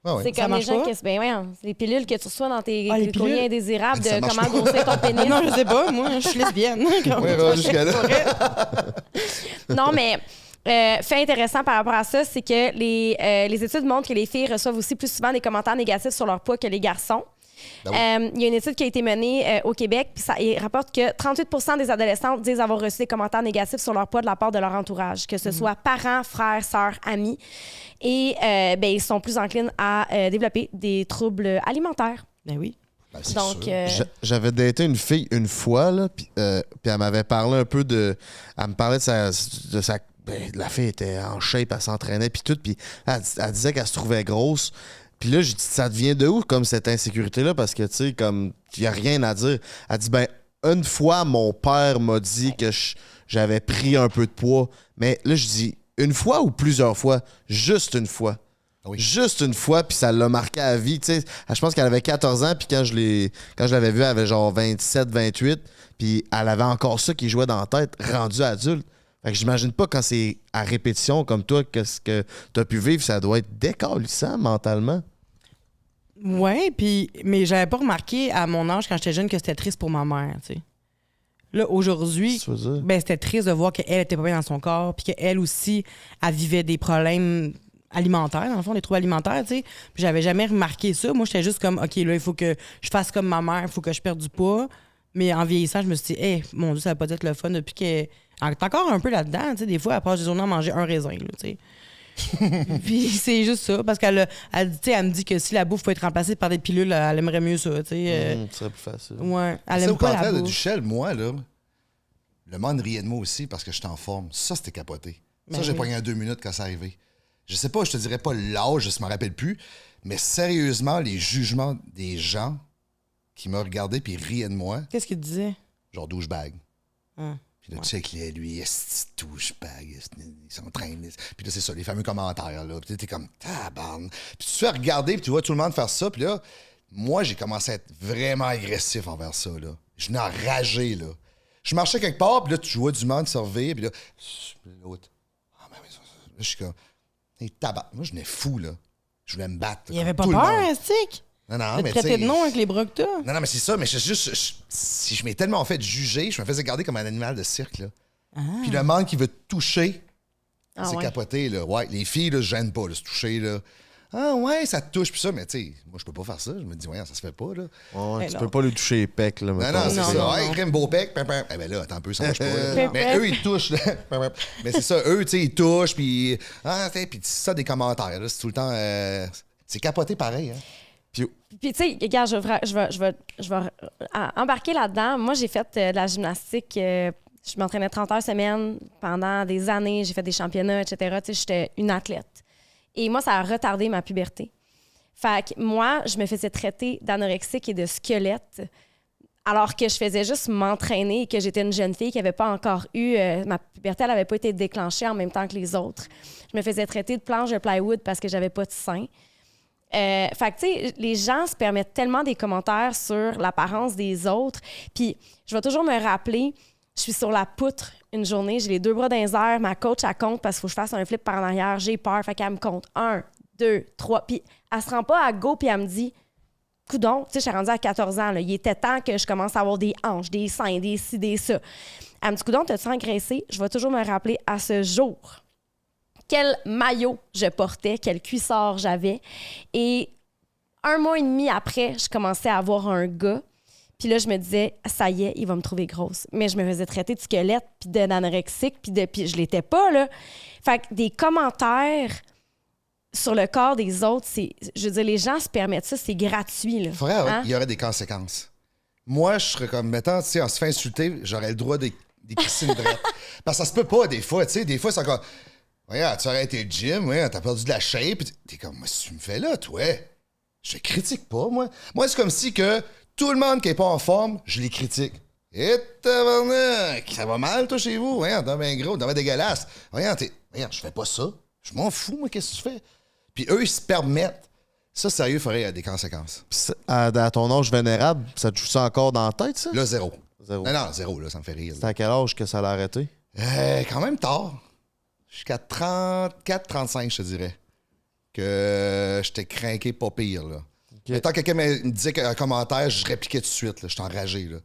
Ah ouais. C'est Ça comme les marche gens pas? qui... Ben ouais, c'est les pilules que tu reçois dans tes Ah, les courriers pilules? indésirables Ça de marche comment pas. grosser ton pénis. Non, je sais pas, moi, je suis lesbienne. Ouais, va jusqu'à là. Non, mais fait intéressant par rapport à ça, c'est que les études montrent que les filles reçoivent aussi plus souvent des commentaires négatifs sur leur poids que les garçons. Ben Il y a une étude qui a été menée au Québec, puis il rapporte que 38 des adolescentes disent avoir reçu des commentaires négatifs sur leur poids de la part de leur entourage, que ce soit parents, frères, sœurs, amis. Et ils sont plus enclines à développer des troubles alimentaires. Ben oui. Ben, c'est Donc, sûr. J'avais daté une fille une fois, là, puis elle m'avait parlé un peu de... Elle me parlait de sa ben, la fille était en shape, elle s'entraînait, puis tout, puis elle disait qu'elle se trouvait grosse. Puis là, j'ai dit, ça devient de où, comme cette insécurité-là? Parce que, tu sais, comme, il n'y a rien à dire. Elle dit, ben, une fois, mon père m'a dit que j'avais pris un peu de poids. Mais là, je dis, une fois ou plusieurs fois? Juste une fois. Oui. Juste une fois, puis ça l'a marqué à vie. Tu sais, je pense qu'elle avait 14 ans, puis quand je l'avais vue, elle avait genre 27, 28, puis elle avait encore ça qui jouait dans la tête, rendue adulte. Fait que j'imagine pas quand c'est à répétition comme toi, qu'est-ce que t'as pu vivre, ça doit être décalissant mentalement. Ouais, puis mais j'avais pas remarqué à mon âge quand j'étais jeune que c'était triste pour ma mère, tu sais. Là, aujourd'hui, Qu'est-ce que tu veux dire? ben c'était triste de voir qu'elle était pas bien dans son corps, puis qu'elle aussi, elle vivait des problèmes alimentaires, dans le fond, des troubles alimentaires, tu sais. Puis j'avais jamais remarqué ça. Moi, j'étais juste comme, OK, là, il faut que je fasse comme ma mère, il faut que je perde du poids. Mais en vieillissant, je me suis dit, hey, mon Dieu, ça va pas être le fun depuis qu'elle... Elle est encore un peu là-dedans, tu sais. Des fois, elle passe des journées à manger un raisin, là, tu sais. Puis c'est juste ça, parce qu'elle elle me dit que si la bouffe peut être remplacée par des pilules, elle aimerait mieux ça, tu sais. Ce serait plus facile. Ouais, elle Ça, aime au pas la contraire de bouffe. Duchel, moi, là, le monde riait de moi aussi parce que j'étais en forme. Ça, c'était capoté. Ça, Ben j'ai oui. pogné en 2 minutes quand c'est arrivé. Je sais pas, je te dirais pas l'âge, je me rappelle plus, mais sérieusement, les jugements des gens qui me regardaient puis riaient de moi, Qu'est-ce qu'il te disait? genre douchebag. Ah. Puis là, tu sais que lui, est douchebag, il s'entraîne. Puis là, c'est ça, les fameux commentaires, là. Puis t'es comme, tabarne. Puis tu te fais regarder, puis tu vois tout le monde faire ça, puis là, moi, j'ai commencé à être vraiment agressif envers ça, là. Je venais enragé, là. Je marchais quelque part, puis là, tu vois du monde se revirer, puis là, l'autre. Ah, mais ça. Là, je suis comme, hey, tabarne. Moi, je venais fou, là. Je voulais me battre. Il comme avait pas tout le peur, monde. un stick? Non, non, De mais te traiter tu sais, de nom avec les bras que t'as? non, mais c'est ça, mais si je m'ai tellement fait juger, je me faisais garder comme un animal de cirque, là. Puis le monde qui veut te toucher, Ah c'est ouais. capoté, là. Ouais, les filles, là, je gêne pas, de se toucher, là. Ah ouais, ça te touche, puis ça, mais tu sais, moi, je peux pas faire ça. Je me dis, ouais, ça se fait pas, là. Ouais, Ben tu non. peux pas lui toucher les pecs, là. Non, mettons. non, c'est Non, ça. non, Hey, non. crème beau bec, pam. Eh ben là, attends un peu, ça marche pas. là. Non. Mais eux, ils touchent, là. Mais c'est ça, eux, tu sais, ils touchent, puis. Ah, tu sais, puis c'est ça, des commentaires, là. C'est tout le temps. C'est capoté pareil, hein. Puis, tu sais, regarde, je vais embarquer là-dedans. Moi, j'ai fait de la gymnastique. Je m'entraînais 30 heures semaine pendant des années. J'ai fait des championnats, etc. Tu sais, j'étais une athlète. Et moi, ça a retardé ma puberté. Fait que moi, je me faisais traiter d'anorexique et de squelette alors que je faisais juste m'entraîner et que j'étais une jeune fille qui n'avait pas encore eu... ma puberté, elle n'avait pas été déclenchée en même temps que les autres. Je me faisais traiter de planche de plywood parce que j'avais pas de sein. Fait que, tu sais, les gens se permettent tellement des commentaires sur l'apparence des autres. Puis, je vais toujours me rappeler, je suis sur la poutre une journée, j'ai les 2 bras dans les airs, ma coach, elle compte parce qu'il faut que je fasse un flip par en arrière, j'ai peur, fait qu'elle me compte 1, 2, 3. Puis, elle se rend pas à go, puis elle me dit, coudon, tu sais, je suis rendue à 14 ans, là, il était temps que je commence à avoir des hanches, des seins, des ci, des ça. Elle me dit, coudon, t'as-tu engraissé? Je vais toujours me rappeler à ce jour quel maillot je portais, quel cuissard j'avais. Et 1 mois et demi après, je commençais à avoir un gars. Puis là, je me disais, ça y est, il va me trouver grosse. Mais je me faisais traiter de squelette, puis d'anorexique, puis je l'étais pas, là. Fait que des commentaires sur le corps des autres, je veux dire, les gens se permettent ça, c'est gratuit, là. Hein? Il y aurait des conséquences. Moi, je serais comme, mettons, tu sais, on se fait insulter, j'aurais le droit des piscines drettes. Parce que ça se peut pas, des fois, tu sais. Des fois, c'est encore. Regarde, tu aurais été au gym, ouais, t'as perdu de la shape. T'es comme, qu'est-ce que tu me fais là, toi? Je te critique pas, moi. Moi, c'est comme si que tout le monde qui est pas en forme, je les critique. Et tabarnak, ça va mal, toi, chez vous? Regarde, t'es bien gros, t'es bien dégueulasse. Regarde, je fais pas ça. Je m'en fous, moi, qu'est-ce que tu fais? Puis eux, ils se permettent. Ça, sérieux, il faudrait des conséquences. Pis à ton âge vénérable, ça te joue ça encore dans la tête, ça? Là, zéro. Zéro. Non, zéro, là, ça me fait rire. C'est à quel âge que ça l'a arrêté? Quand même tard. Jusqu'à 34, 35, je te dirais. Que j'étais craqué pas pire, là. Mais tant que quelqu'un me disait un commentaire, je répliquais tout de suite, là. J'étais enragé, là.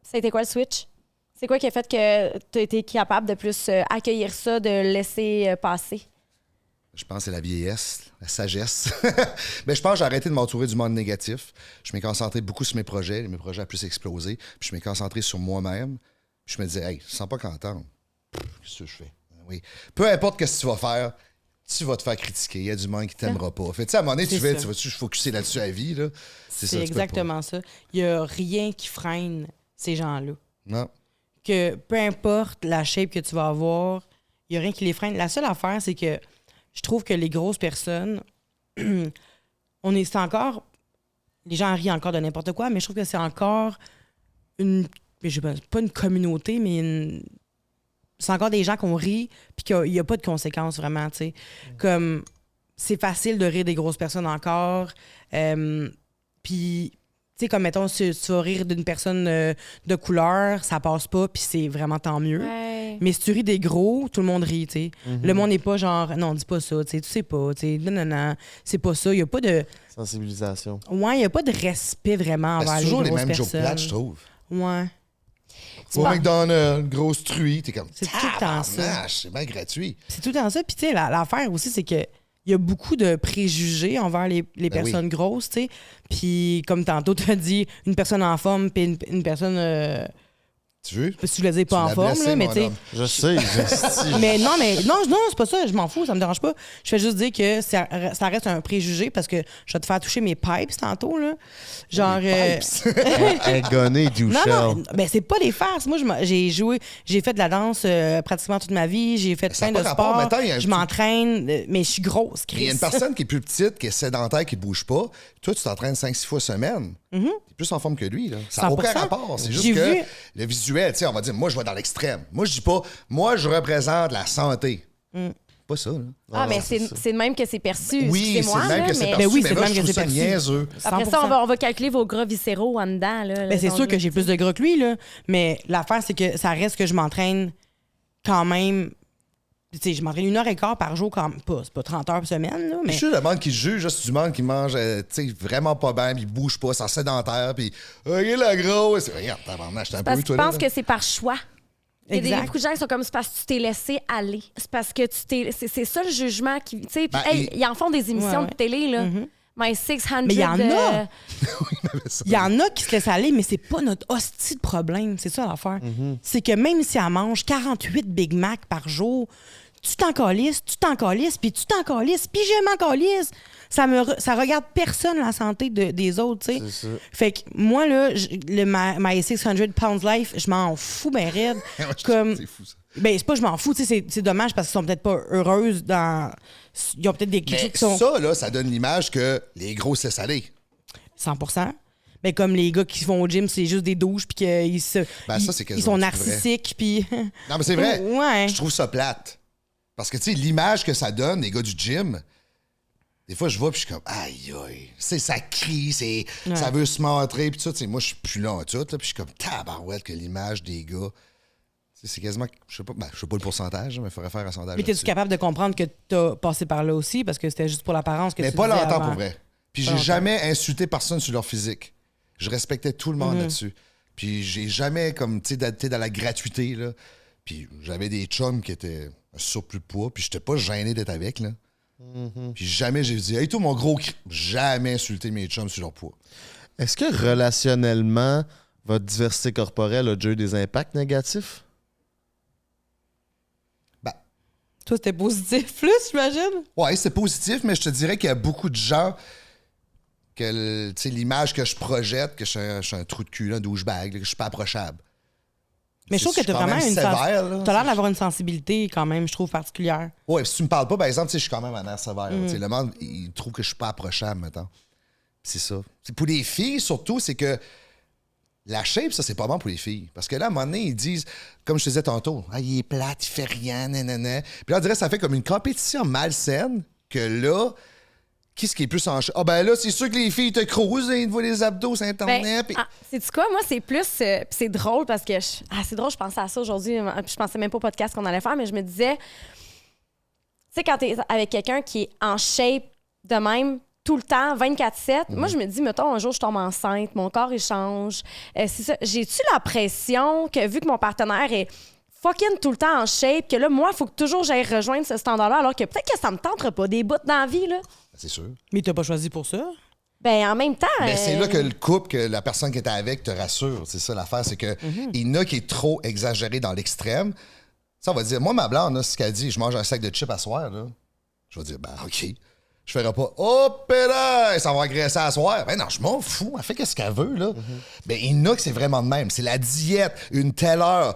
Ça a été quoi le switch? C'est quoi qui a fait que tu as été capable de plus accueillir ça, de laisser passer? Je pense que c'est la vieillesse, la sagesse. Mais je pense que j'ai arrêté de m'entourer du monde négatif. Je m'ai concentré beaucoup sur mes projets. Mes projets ont plus explosé. Puis je m'ai concentré sur moi-même. Puis je me disais, hey, je sens pas content. Qu'est-ce que je fais? Oui. Peu importe ce que tu vas faire, tu vas te faire critiquer. Il y a du monde qui t'aimera pas. Fait, tu sais, à un moment donné, tu vas-tu focuser là-dessus à la vie? Là? C'est ça, tu peux exactement ça. Il n'y a rien qui freine ces gens-là. pas. Non. Que peu importe la shape que tu vas avoir, Il n'y a rien qui les freine. La seule affaire, c'est que je trouve que les grosses personnes, c'est encore... Les gens rient encore de n'importe quoi, mais je trouve que c'est encore pas une communauté, mais c'est encore des gens qu'on rit puis qu'il n'y a pas de conséquences vraiment, tu sais. Comme, c'est facile de rire des grosses personnes encore. Puis, tu sais, comme, mettons, si tu vas rire d'une personne de couleur, ça passe pas, puis c'est vraiment tant mieux. Ouais. Mais si tu ris des gros, tout le monde rit, tu sais. Le monde n'est pas genre, non, dis pas ça, tu sais, tu sais pas, tu sais, non, c'est pas ça. Il n'y a pas de... Sensibilisation. Ouais, il n'y a pas de respect vraiment Ben, envers c'est les toujours grosses les mêmes personnes. jokes plates, je trouve. Ouais. Au McDonald's, une grosse truie, t'es comme... C'est tout le temps ça. Tabarnache, c'est bien gratuit. C'est tout le temps ça. Puis, tu sais, l'affaire aussi, c'est que il y a beaucoup de préjugés envers les personnes grosses, tu sais. Puis, comme tantôt, tu as dit, une personne en forme, puis une personne... Tu veux? si tu le dis pas en l'as forme, blessé, là, mais mon tu sais... homme. Je sais, Mais non, c'est pas ça, je m'en fous, ça me dérange pas. Je fais juste dire que ça reste un préjugé parce que je vais te faire toucher mes pipes tantôt, là. Genre... Gonné, du Non, ben c'est pas des farces. Moi, j'ai fait de la danse pratiquement toute ma vie, j'ai fait Ça a plein de pas rapport. sports, Mettons, il y a un je petit- m'entraîne, mais je suis grosse, Il y a Chris. une personne qui est plus petite, qui est sédentaire, qui ne bouge pas. Toi, tu t'entraînes 5-6 fois semaine. Tu es plus en forme que lui. Là. Ça n'a 100%. aucun rapport. C'est juste J'ai que vu- le visuel, tu sais, on va dire, moi, je vais dans l'extrême. Moi, je dis pas, moi, je représente la santé. Pas ça, là. Ah, mais c'est de même que c'est perçu. Oui, c'est Excusez-moi, le même là, que c'est mais- perçu. Ben oui, mais c'est moi, le je même que trouve c'est ça perçu. niaiseux. Après 100%. ça, on va calculer vos gras viscéraux en dedans. Là, Ben, c'est sûr que j'ai plus de gras que lui, là. Mais l'affaire, c'est que ça reste que je m'entraîne quand même. Tu sais, je m'entraîne 1h15 par jour, c'est pas 30 heures par semaine, là. Je Mais suis le monde qui juge, juste du monde qui mange tu sais, vraiment pas bien, puis il bouge pas, c'est sédentaire, puis regarde la grosse. Regarde, tabarnak, j'étais un peu Parce toi qu'ils là. pensent que c'est par choix. Il y a Exact. beaucoup de gens qui sont comme c'est parce que tu t'es laissé aller. C'est parce que tu t'es. C'est ça le jugement qui. Tu sais, puis, Ben, hey, ils en font des émissions Ouais, de télé, là. Mhm. My 600. Mais il y en a. Ça. Il y en a qui se laissent aller, mais c'est pas notre hostie de problème. C'est ça l'affaire. C'est que même si elle mange 48 Big Mac par jour, tu t'en calisses, puis tu t'en calisses, puis je m'en calisse. Ça regarde personne la santé des autres, tu sais. C'est ça. Fait que moi, là, my 600 pounds life, je m'en fous ben raide. Comme... C'est fou, ça. Ben, c'est pas je m'en fous, tu sais, c'est dommage parce qu'ils sont peut-être pas heureuses dans... Ils ont peut-être des quelque chose Mais qui sont... ça, là, ça donne l'image que les gros se laissent aller. 100%. Ben, comme les gars qui vont au gym, c'est juste des douches, puis qu'ils Ben, ça, c'est ils sont quasiment narcissiques, puis... Non, mais c'est vrai. Ouais. Je trouve ça plate. Parce que, tu sais, l'image que ça donne, les gars du gym, des fois, je vois, puis je suis comme, aïe, aïe. Ça crie, ça veut se montrer, puis ça, tu sais, moi, je suis plus là en tout, là, puis je suis comme, tabarouette, que l'image des gars. C'est quasiment, je sais pas le pourcentage, mais il faudrait faire un sondage. Mais t'es-tu là-dessus. capable de comprendre que t'as passé par là aussi, parce que c'était juste pour l'apparence que Mais tu pas disais longtemps avant. pour vrai. Puis Pas j'ai longtemps. jamais insulté personne sur leur physique. Je respectais tout le monde là-dessus. Puis j'ai jamais, comme, tu sais, été dans la gratuité, là. Puis j'avais des chums qui étaient un surplus de poids, puis j'étais pas gêné d'être avec, là. Puis jamais j'ai dit, hey, toi, mon gros jamais insulté mes chums sur leur poids. Est-ce que relationnellement, votre diversité corporelle a déjà eu des impacts négatifs? Ben, Toi, c'était positif plus, j'imagine? ouais, c'est positif, mais je te dirais qu'il y a beaucoup de gens que, tu sais, l'image que je projette, que je suis un trou de cul, un douchebag, là, que je suis pas approchable. Mais je trouve que suis t'as quand vraiment même une sévère, là. T'as l'air d'avoir une sensibilité, quand même, je trouve, particulière. Ouais, si tu me parles pas, par exemple, tu sais, je suis quand même un air sévère. Tu sais, le monde, il trouve que je suis pas approchable, mettons. C'est ça. C'est pour les filles, surtout, c'est que la shape, ça, c'est pas bon pour les filles. Parce que là, à un moment donné, ils disent, comme je te disais tantôt, ah, il est plate, il fait rien, nanana. Puis là, on dirait que ça fait comme une compétition malsaine que là, qui est-ce qui est plus en shape? Ah, ben là, c'est sûr que les filles te crousent, ils te voient les abdos sur Internet. puis- C'est-tu quoi? Moi, c'est plus. Puis c'est drôle parce que. C'est drôle, je pensais à ça aujourd'hui. Puis je pensais même pas au podcast qu'on allait faire, mais je me disais. Tu sais, quand t'es avec quelqu'un qui est en shape de même, tout le temps, 24/7, moi, je me dis, mettons, un jour, je tombe enceinte, mon corps, il change. C'est ça. J'ai-tu la pression que, vu que mon partenaire est fucking tout le temps en shape, que là, moi, il faut que toujours j'aille rejoindre ce standard-là, alors que peut-être que ça me tentera pas des bouts dans la vie, là. C'est sûr. Mais t'as pas choisi pour ça? Ben, en même temps. Mais c'est là que le couple, que la personne qui était avec te rassure. C'est ça l'affaire, c'est que il y en a qui est trop exagéré dans l'extrême. Ça, on va dire, moi, ma blonde, là, ce qu'elle dit, je mange un sac de chips à soir, là. Je vais dire, ben, OK. Je ferai pas, hop là, ça va agresser à soir. Ben non, je m'en fous. Elle fait qu'est-ce qu'elle veut, là. Ben, il y en a que c'est vraiment de même. C'est la diète, une telle heure.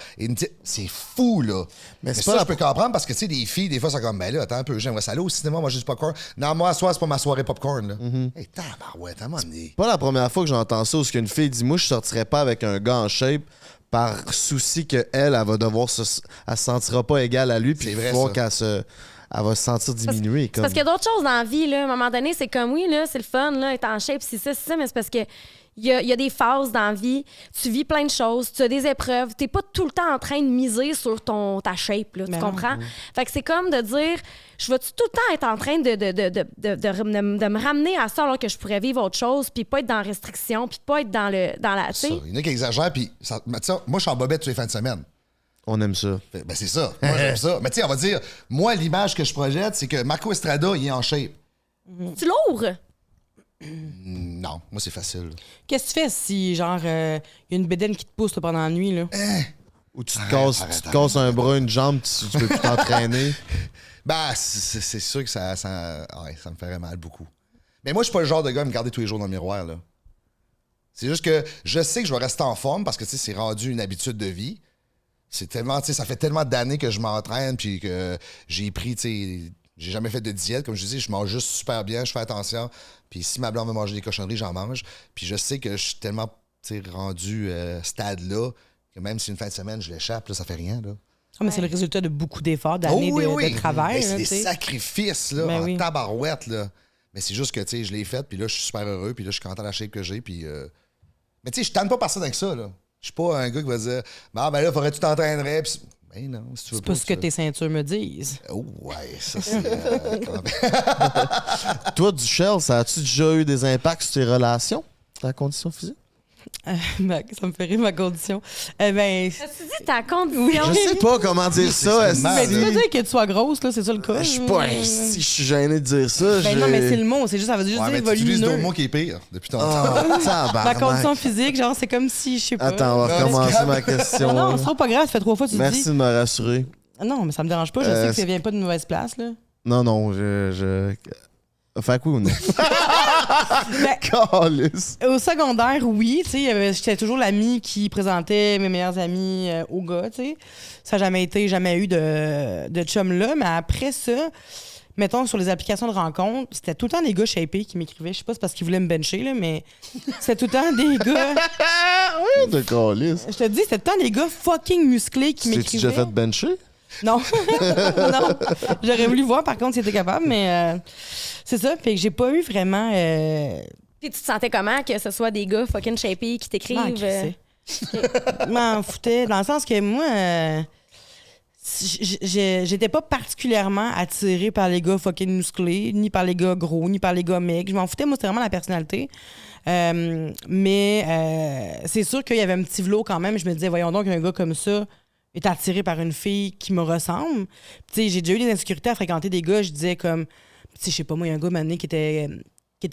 C'est fou, là. Mais ça, je peux comprendre parce que, tu sais, les filles, des fois, sont comme, ben là, attends un peu, j'aimerais ça aller au cinéma, moi, juste popcorn. Non, moi, à soir, c'est pas ma soirée popcorn, là. Hey, tabarouette, à un moment donné. Pas la première fois que j'entends ça où qu'une fille dit, moi, je sortirais pas avec un gars en shape par souci qu'elle, elle va devoir elle se sentira pas égale à lui, puis il faut elle va se sentir diminuée. C'est parce qu'il y a d'autres choses dans la vie, là. À un moment donné, c'est comme, oui, là, c'est le fun, là, être en shape, c'est ça, mais c'est parce que il y a des phases dans la vie, tu vis plein de choses, tu as des épreuves, t'es pas tout le temps en train de miser sur ta shape, là, tu comprends? Fait que c'est comme de dire, je vais tout le temps être en train de me ramener à ça alors que je pourrais vivre autre chose, puis pas être dans la restriction, puis pas être dans la... Il y en a qui exagèrent, puis moi, je suis en bobette tous les fins de semaine. On aime ça. Ben, c'est ça. Moi, j'aime ça. Mais tu sais, on va dire, moi, l'image que je projette, c'est que Marco Estrada, il est en shape. C'est lourd! Non, moi, c'est facile. Qu'est-ce que tu fais si, genre, il y a une bédaine qui te pousse là, pendant la nuit, là? Ou tu te casses un bras, une jambe, tu peux plus t'entraîner. Ben, c'est sûr que ça me ferait mal beaucoup. Mais moi, je suis pas le genre de gars à me garder tous les jours dans le miroir, là. C'est juste que je sais que je vais rester en forme parce que, tu sais, c'est rendu une habitude de vie. C'est tellement, tu sais, ça fait tellement d'années que je m'entraîne puis que j'ai pris, tu sais, j'ai jamais fait de diète. Comme je dis, je mange juste super bien, je fais attention. Puis si ma blonde veut manger des cochonneries, j'en mange. Puis je sais que je suis tellement, tu sais, rendu stade-là que même si une fin de semaine, je l'échappe, là, ça fait rien, là. Ah, mais c'est le résultat de beaucoup d'efforts, d'années de travail. Ben, c'est là, des t'sais. sacrifices, là, en tabarouette, là. Mais c'est juste que, tu sais, je l'ai fait, puis là, je suis super heureux, puis là, je suis content de la shape que j'ai, puis... Mais tu sais, je tanne pas personne avec ça, là. Je suis pas un gars qui va dire « Ben là, faudrait que tu t'entraînerais. » Ben non, si tu veux c'est pas ce que tes ceintures me disent. Oh, ouais, ça, c'est... Toi, Duchel, ça a-tu déjà eu des impacts sur tes relations, ta condition physique? Ben, ça me fait rire, ma condition. Ben... As-tu dit ta condition? Oui, je sais pas comment dire ça. Mais tu peux dire que tu sois grosse, là, c'est ça le cas. Je suis pas... Si je suis gêné de dire ça, Ben non, mais c'est le mot. C'est juste, ça veut juste dire tu utilises volumineux. d'autres mots qui est pire depuis tantôt. Ma condition physique, genre, c'est comme si, je sais pas... Attends, on va recommencer ma question. Non, c'est trop pas grave, ça fait 3 fois que tu Merci dis. de me rassurer. Non, mais ça me dérange pas, je sais que ça vient pas d'une mauvaise place, là. Non, je... Fait que oui ou non? Ben, Calice. au secondaire, oui, tu sais, j'étais toujours l'amie qui présentait mes meilleurs amis aux gars, tu sais. Ça n'a jamais eu de chum là, mais après ça, mettons, sur les applications de rencontres, c'était tout le temps des gars shapés qui m'écrivaient. Je sais pas si c'est parce qu'ils voulaient me bencher, là, mais c'était tout le temps des gars... Oui, de calice. Je te dis, c'était tout le temps des gars fucking musclés qui m'écrivaient. Tu t'es déjà fait bencher? Non. Non. J'aurais voulu voir, par contre, si était capable, mais c'est ça. Fait que j'ai pas eu vraiment... Puis tu te sentais comment que ce soit des gars fucking shapey qui t'écrivent? Je m'en foutais, dans le sens que moi, j'étais pas particulièrement attirée par les gars fucking musclés, ni par les gars gros, ni par les gars mecs. Je m'en foutais, moi, c'était vraiment la personnalité. Mais c'est sûr qu'il y avait un petit vlot quand même. Je me disais, voyons donc, un gars comme ça est attiré par une fille qui me ressemble. Tu sais, j'ai déjà eu des insécurités à fréquenter des gars. Je disais comme, tu sais, je sais pas, moi, il y a un gars, maintenant, qui était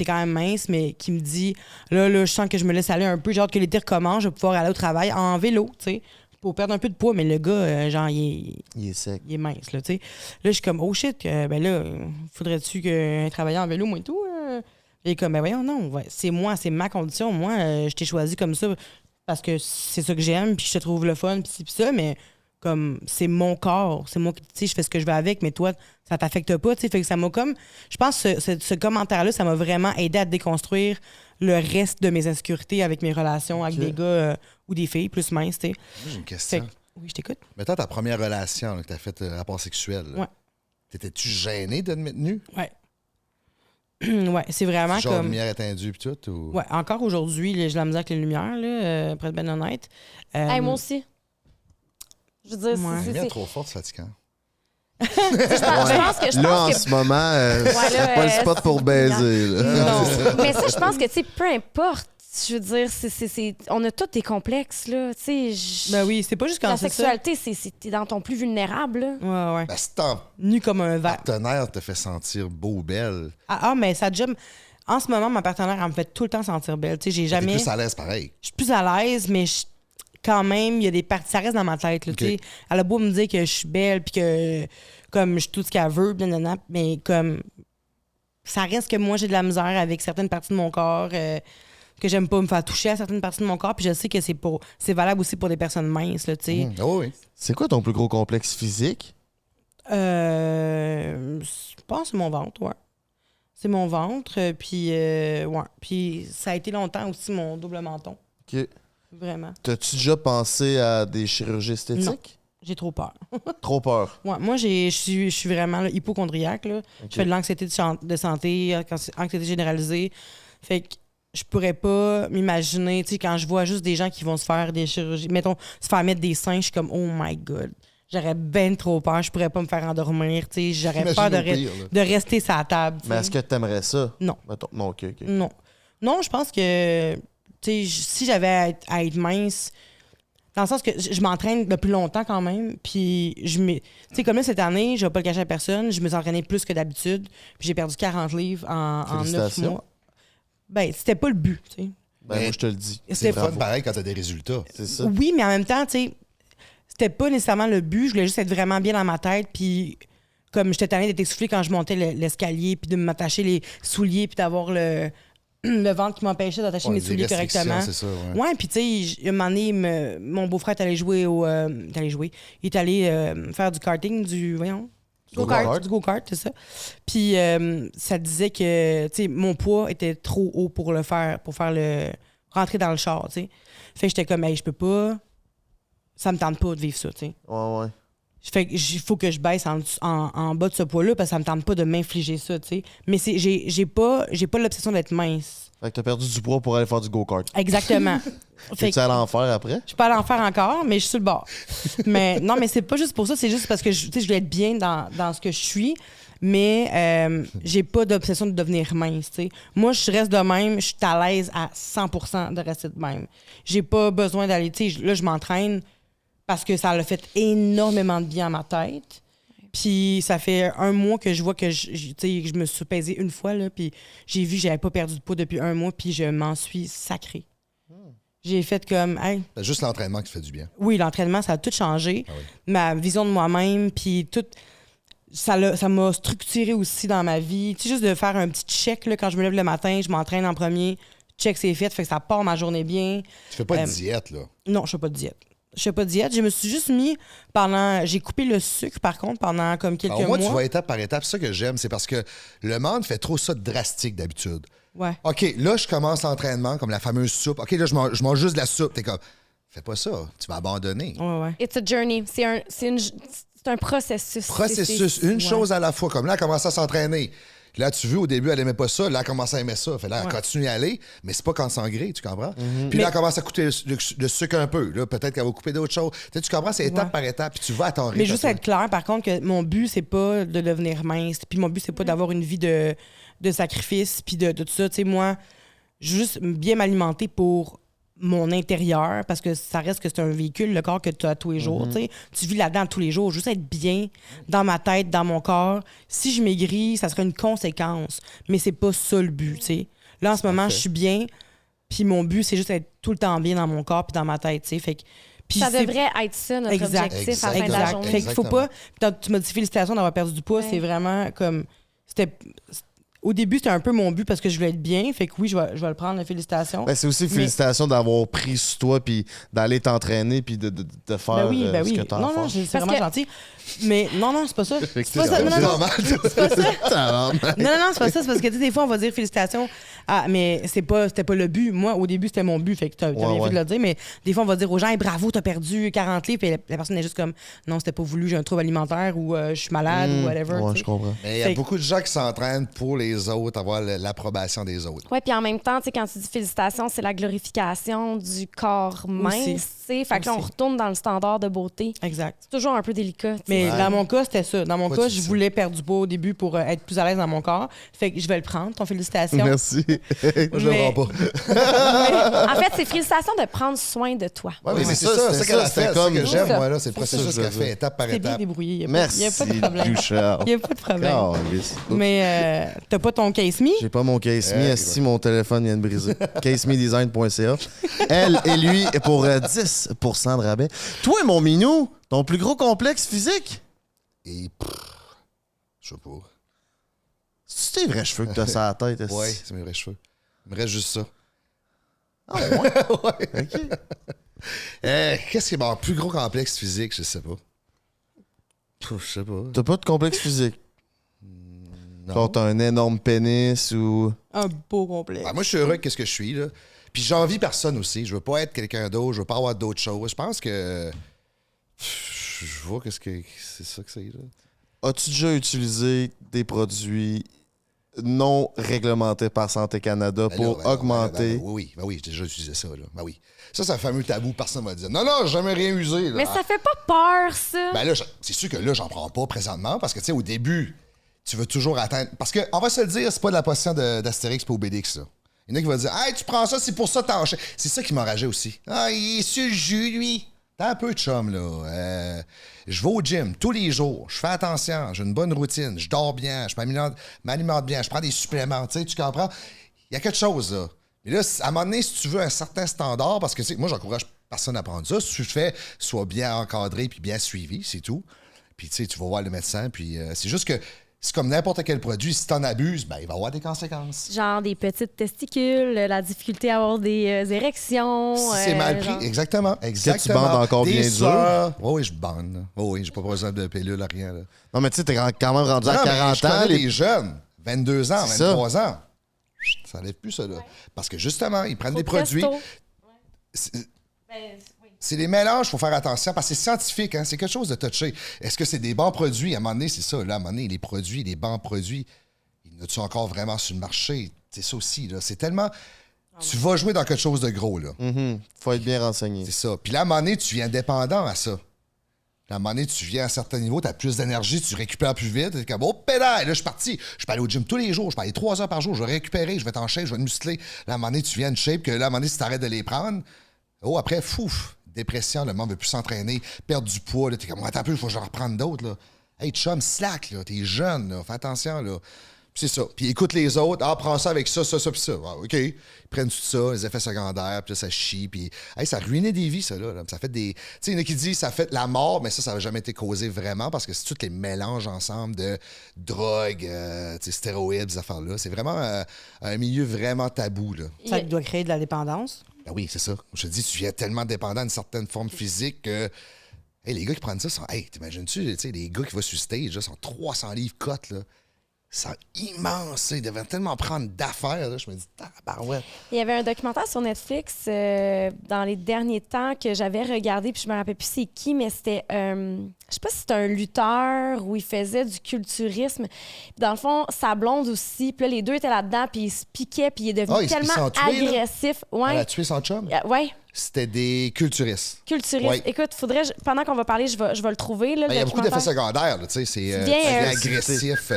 quand même mince, mais qui me dit, là, je sens que je me laisse aller un peu. J'ai hâte que l'été recommence, je vais pouvoir aller au travail en vélo, tu sais, pour perdre un peu de poids. Mais le gars, genre, il est sec. Il est mince, là, tu sais. Là, je suis comme, oh shit, ben là, faudrait-tu que travailler en vélo, moi et tout? Et comme, ben voyons, non, c'est moi, c'est ma condition. Moi, je t'ai choisi comme ça parce que c'est ça que j'aime, puis je te trouve le fun, puis ça, mais comme, c'est mon corps, c'est moi, tu sais, je fais ce que je veux avec, mais toi, ça t'affecte pas, tu sais, fait que ça m'a comme, je pense que ce commentaire-là, ça m'a vraiment aidé à déconstruire le reste de mes insécurités avec mes relations avec des gars ou des filles plus minces, tu sais. J'ai une question. Oui, je t'écoute. Mettons ta première relation, là, que t'as fait rapport sexuel, là. Ouais. T'étais-tu gêné de te mettre nu? Ouais. Ouais, c'est vraiment genre comme... lumière éteindue pis tout? Ou... Ouais, encore aujourd'hui, j'ai de la misère avec les lumières, là, pour être ben honnête. Hey, moi aussi. Je veux dire, La lumière trop forte, c'est fatigant. Je pense que là, en ce moment, c'est pas le spot pour baiser. Là. Non. Mais ça, je pense que, tu sais, peu importe, je veux dire, on a tous des complexes, là. Tu sais, ben oui, c'est pas juste quand la c'est sexualité, t'es dans ton plus vulnérable, là. Ouais, ouais. Ben, si ton Nu comme un verre. partenaire te fait sentir beau ou belle, Ah, mais ça déjà... En ce moment, ma partenaire, elle me fait tout le temps sentir belle. Tu sais, j'ai jamais... t'es plus à l'aise pareil. Je suis plus à l'aise, mais quand même, il y a des parties... Ça reste dans ma tête, là, tu sais. Elle a beau me dire que je suis belle, puis que comme je suis tout ce qu'elle veut, blablabla, mais comme... ça reste que moi, j'ai de la misère avec certaines parties de mon corps, que j'aime pas me faire toucher à certaines parties de mon corps. Puis je sais que c'est valable aussi pour des personnes minces, là, tu sais. Oh oui. C'est quoi ton plus gros complexe physique? Je pense que c'est mon ventre, ouais. C'est mon ventre, puis ouais. Puis ça a été longtemps aussi mon double menton. OK. Vraiment. T'as-tu déjà pensé à des chirurgies esthétiques? Non. J'ai trop peur. Trop peur. Ouais, moi, je suis vraiment là, hypochondriaque. Là. OK. Je fais de l'anxiété de santé, anxiété généralisée. Fait que je pourrais pas m'imaginer, tu sais, quand je vois juste des gens qui vont se faire des chirurgies, mettons, se faire mettre des seins, je suis comme, oh my God. J'aurais ben trop peur. Je pourrais pas me faire endormir, tu sais. J'aurais Imagine peur au pire, là. de rester sur la table. tu Mais sais. est-ce que t'aimerais ça? Non. Mettons. Non, OK. Non. Non, je pense que, tu sais, si j'avais à être mince, dans le sens que je m'entraîne depuis longtemps quand même, puis tu sais, comme là, cette année, je vais pas le cacher à personne, je me suis entraînée plus que d'habitude, puis j'ai perdu 40 livres en 9 Félicitations. mois. Ben, c'était pas le but, tu sais. Ben, moi, je te le dis. C'est fun Bravo. pareil quand t'as des résultats. C'est ça. Oui, mais en même temps, tu sais, c'était pas nécessairement le but, je voulais juste être vraiment bien dans ma tête, puis comme j'étais tannée d'être essoufflée quand je montais l'escalier, puis de m'attacher les souliers, puis d'avoir le ventre qui m'empêchait d'attacher Ouais, mes des souliers restrictions, correctement. c'est ça, ouais. Ouais, puis tu sais, un moment donné, mon beau-frère est allé jouer il est allé faire du karting, du Go-kart. du go-kart, c'est ça. Puis ça disait que, tu sais, mon poids était trop haut pour rentrer dans le char, tu sais. Fait que j'étais comme, hey, je peux pas, ça me tente pas de vivre ça, tu sais. Ouais. Fait que il faut que je baisse en bas de ce poids-là parce que ça me tente pas de m'infliger ça, tu sais. Mais j'ai pas l'obsession d'être mince. Fait que t'as perdu du poids pour aller faire du go-kart. Exactement. Fait T'es-tu allé en faire après? je peux aller en faire encore, mais je suis sur le bord. Mais non, mais c'est pas juste pour ça, c'est juste parce que tu sais, je voulais être bien dans ce que je suis, mais j'ai pas d'obsession de devenir mince, tu sais. Moi, je reste de même, je suis à l'aise à 100% de rester de même. J'ai pas besoin d'aller, tu sais, là, je m'entraîne parce que ça a fait énormément de bien à ma tête. Puis ça fait 1 mois que je vois que je me suis pesée une fois, là, puis j'ai vu que j'avais pas perdu de poids depuis 1 mois, puis je m'en suis sacrée. J'ai fait comme, hey, C'est juste l'entraînement qui fait du bien. oui, l'entraînement, ça a tout changé. Ah oui. Ma vision de moi-même, puis tout. Ça m'a structuré aussi dans ma vie. Tu sais, juste de faire un petit check, là, quand je me lève le matin, je m'entraîne en premier, check c'est fait, fait que ça part ma journée bien. Tu fais pas de diète, là. Non, je fais pas de diète. Je fais pas de diète. Je me suis juste mis j'ai coupé le sucre, par contre, pendant comme quelques Alors, moi, mois. tu vas étape par étape. C'est ça que j'aime, c'est parce que le monde fait trop ça de drastique d'habitude. Ouais. OK, là, je commence l'entraînement comme la fameuse soupe. OK, là, je mange juste de la soupe. T'es comme, fais pas ça, tu vas abandonner. Ouais. It's a journey. C'est un processus. Processus, une chose à la fois. Comme là, elle commence à s'entraîner. Là, tu veux, au début, elle aimait pas ça. Là, elle commence à aimer ça. Fait là, elle continue à aller, mais c'est pas consangré, tu comprends? Puis là, elle commence à coûter le sucre un peu. Là, peut-être qu'elle va couper d'autres choses. Tu comprends? C'est étape par étape, puis tu vas à ton rythme. Mais juste être clair, par contre, que mon but, c'est pas de devenir mince. Puis mon but, c'est pas d'avoir une vie de sacrifice, puis de tout ça. Tu sais, moi, je veux juste bien m'alimenter pour mon intérieur, parce que ça reste que c'est un véhicule, le corps que tu as tous les jours. Tu sais. Tu vis là-dedans tous les jours. Juste être bien dans ma tête, dans mon corps. Si je maigris, ça serait une conséquence. Mais c'est pas ça le but, tu sais. Là, en ce moment, je suis bien, puis mon but, c'est juste être tout le temps bien dans mon corps puis dans ma tête, tu sais. Fait que... Puis Ça c'est- devrait être ça, notre Exact. objectif à la fin de la Exact. journée. Fait qu'il faut pas. Tu m'as dit félicitations d'avoir perdu du poids. Ouais. C'est vraiment comme. Au début, c'était un peu mon but parce que je voulais être bien. Fait que oui, je vais le prendre, la félicitation. Ben, c'est aussi félicitations d'avoir pris sur toi puis d'aller t'entraîner puis de faire Ben oui. ce que t'as à Non, faire. c'est Parce vraiment que- gentil. Mais non, c'est pas ça. Fait que C'est pas ça. Non, C'est non, normal. c'est pas ça. Tabarnak. Non, c'est pas ça. C'est parce que, tu sais, des fois, on va dire félicitations. Ah, mais c'était pas le but. Moi, au début, c'était mon but. Fait que t'as bien Ouais. fait de le dire. Mais des fois, on va dire aux gens, hey, bravo, t'as perdu 40 livres. Puis la personne est juste comme, non, c'était pas voulu, j'ai un trouble alimentaire ou je suis malade ou whatever. Ouais, tu sais. je comprends. Mais il y a Fait- beaucoup de gens qui s'entraînent pour les autres, avoir l'approbation des autres. Oui, puis en même temps, tu sais, quand tu dis félicitations, c'est la glorification du corps mince. Aussi. tu sais. Fait que là, on Aussi. retourne dans le standard de beauté. Exact. C'est toujours un peu délicat. tu sais. Mais Ouais. dans mon cas, c'était ça. Dans mon Pourquoi cas, tu je dis ça? voulais perdre du poids au début pour être plus à l'aise dans mon corps. Fait que je vais le prendre, ton félicitation. Merci. Moi, je le Mais- vends pas. En fait, c'est félicitations de prendre soin de toi. Ouais, Oui, mais c'est c'est ça, ça, c'est c'est qu'elle a ça, fait. c'est C'est comme- ça que j'aime, ça. moi, là. C'est le C'est ça, processus je qu'elle veux fait étape par T'es bien étape. débrouillé. Il n'y a, Merci, pas de problème. Ducharme. Il n'y a pas de problème. Calisse. Mais t'as pas ton case me? J'ai pas mon Case Me, si mon téléphone vient de briser. casemedesign.ca. Elle et lui pour 10% de rabais. Toi, mon minou, ton plus gros complexe physique? Et je sais pas. C'est tes vrais cheveux que t'as sur la tête? est-ce? Ouais, c'est mes vrais cheveux. Il me reste juste ça. Ah ouais? Ouais. OK. Qu'est-ce qui est mon plus gros complexe physique? Je sais pas. Je sais pas. T'as pas de complexe physique? Non. Genre, t'as un énorme pénis ou... Un beau complexe. Ben, moi, je suis heureux avec ce que je suis, là. Puis j'envie personne aussi. Je veux pas être quelqu'un d'autre. Je veux pas avoir d'autres choses. Je pense que... Je vois qu'est-ce que... C'est ça que c'est, là. As-tu déjà utilisé des produits non réglementés par Santé Canada Ben pour là, ben non, augmenter... oui, j'ai déjà utilisé ça, là. Ben oui. Ça, c'est un fameux tabou. Personne va dire. Non, j'ai jamais rien usé, là. Mais ça fait pas peur, ça. Ben là, c'est sûr que là, j'en prends pas présentement parce que, tu sais, au début, tu veux toujours atteindre. Parce que, on va se le dire, c'est pas de la potion d'Astérix pour Obélix, ça. Il y en a qui vont dire, hey, tu prends ça, c'est pour ça que t'enchaînes. C'est ça qui m'enrageait aussi. Ah, il est sur le jus, lui. T'as un peu de chum, là. Je vais au gym tous les jours. Je fais attention. J'ai une bonne routine. Je dors bien. Je m'alimente bien. Je prends des suppléments. Tu sais, tu comprends? Il y a quelque chose, là. Mais là, à un moment donné, si tu veux un certain standard, parce que, tu sais, moi, j'encourage personne à prendre ça. Si tu le fais, sois bien encadré puis bien suivi, c'est tout. Puis, tu sais, tu vas voir le médecin. Puis, c'est juste que c'est comme n'importe quel produit. Si t'en abuses, ben, il va y avoir des conséquences. Genre des petites testicules, la difficulté à avoir des érections. Si c'est mal pris, genre- exactement. Est-ce que tu bandes encore Des bien dur? sueurs. Oui, je bande. là. Oui, j'ai pas besoin de pilule, rien. Là. Non, mais tu sais, t'es quand même rendu à Non, mais 40 je ans. connais des jeunes, 22 ans, C'est ça. 23 ans. Ça n'enlève plus, ça, là. Parce que, justement, ils prennent des Trop de produits. testo. C'est des mélanges, il faut faire attention parce que c'est scientifique, hein? C'est quelque chose de touché. Est-ce que c'est des bons produits? À un moment donné, c'est ça. Là, à un moment donné, les produits, les bons produits, il y en a-tu encore vraiment sur le marché? C'est ça aussi, là. C'est tellement... Tu vas jouer dans quelque chose de gros, là. Faut être bien renseigné. C'est ça. Puis là, à un moment donné, tu viens dépendant à ça. À un moment donné, tu viens à un certain niveau, tu as plus d'énergie, tu récupères plus vite. Tu es comme, oh, pédale, là, je suis parti. Je peux aller au gym tous les jours, je peux aller 3 heures par jour, je vais récupérer, je vais être en shape, je vais te muscler. Là, à un moment donné, tu viens de shape, que là, à un moment donné, si tu arrêtes de les prendre, oh, après, fouf, dépression, le monde veut plus s'entraîner, perdre du poids, là, t'es comme, attends un peu, il faut que je reprenne d'autres, là. Hey, chum, slack, là, t'es jeune, là, fais attention, là. Puis c'est ça. Puis écoute les autres. Ah, prends ça avec ça, puis ça. Ah, OK. Ils prennent tout ça, les effets secondaires, puis là, ça chie. Puis, hey, ça ruinait des vies, ça, là. Ça fait des. Tu sais, il y en a qui disent ça fait la mort, mais ça n'a jamais été causé vraiment parce que c'est tous les mélanges ensemble de drogue, tu sais, stéroïdes, ces affaires-là. C'est vraiment un milieu vraiment tabou, là. Ça doit créer de la dépendance. Ben oui, c'est ça. Je te dis, tu viens tellement dépendant d'une certaine forme physique que. Hey, les gars qui prennent ça sont. Hey, t'imagines-tu, tu sais, les gars qui vont sur stage, là, sont 300 livres cotes, là. C'est immense, ils devaient tellement prendre d'affaires. Là. Je me dis, tabarouette. Il y avait un documentaire sur Netflix dans les derniers temps que j'avais regardé, puis je me rappelle plus c'est qui, mais c'était, je sais pas si c'était un lutteur ou il faisait du culturisme. Puis dans le fond, sa blonde aussi, puis là, les deux étaient là-dedans, puis ils se piquaient, puis il est devenu ils tellement sont tués, là? agressif. Elle Ouais. a tué son chum? Ouais, C'était des culturistes. culturiste. Ouais. Écoute, faudrait, pendant qu'on va parler, je vais le trouver. Là, Ben, il y a beaucoup d'effets secondaires, là, tu sais. C'est Tu viens, agressif.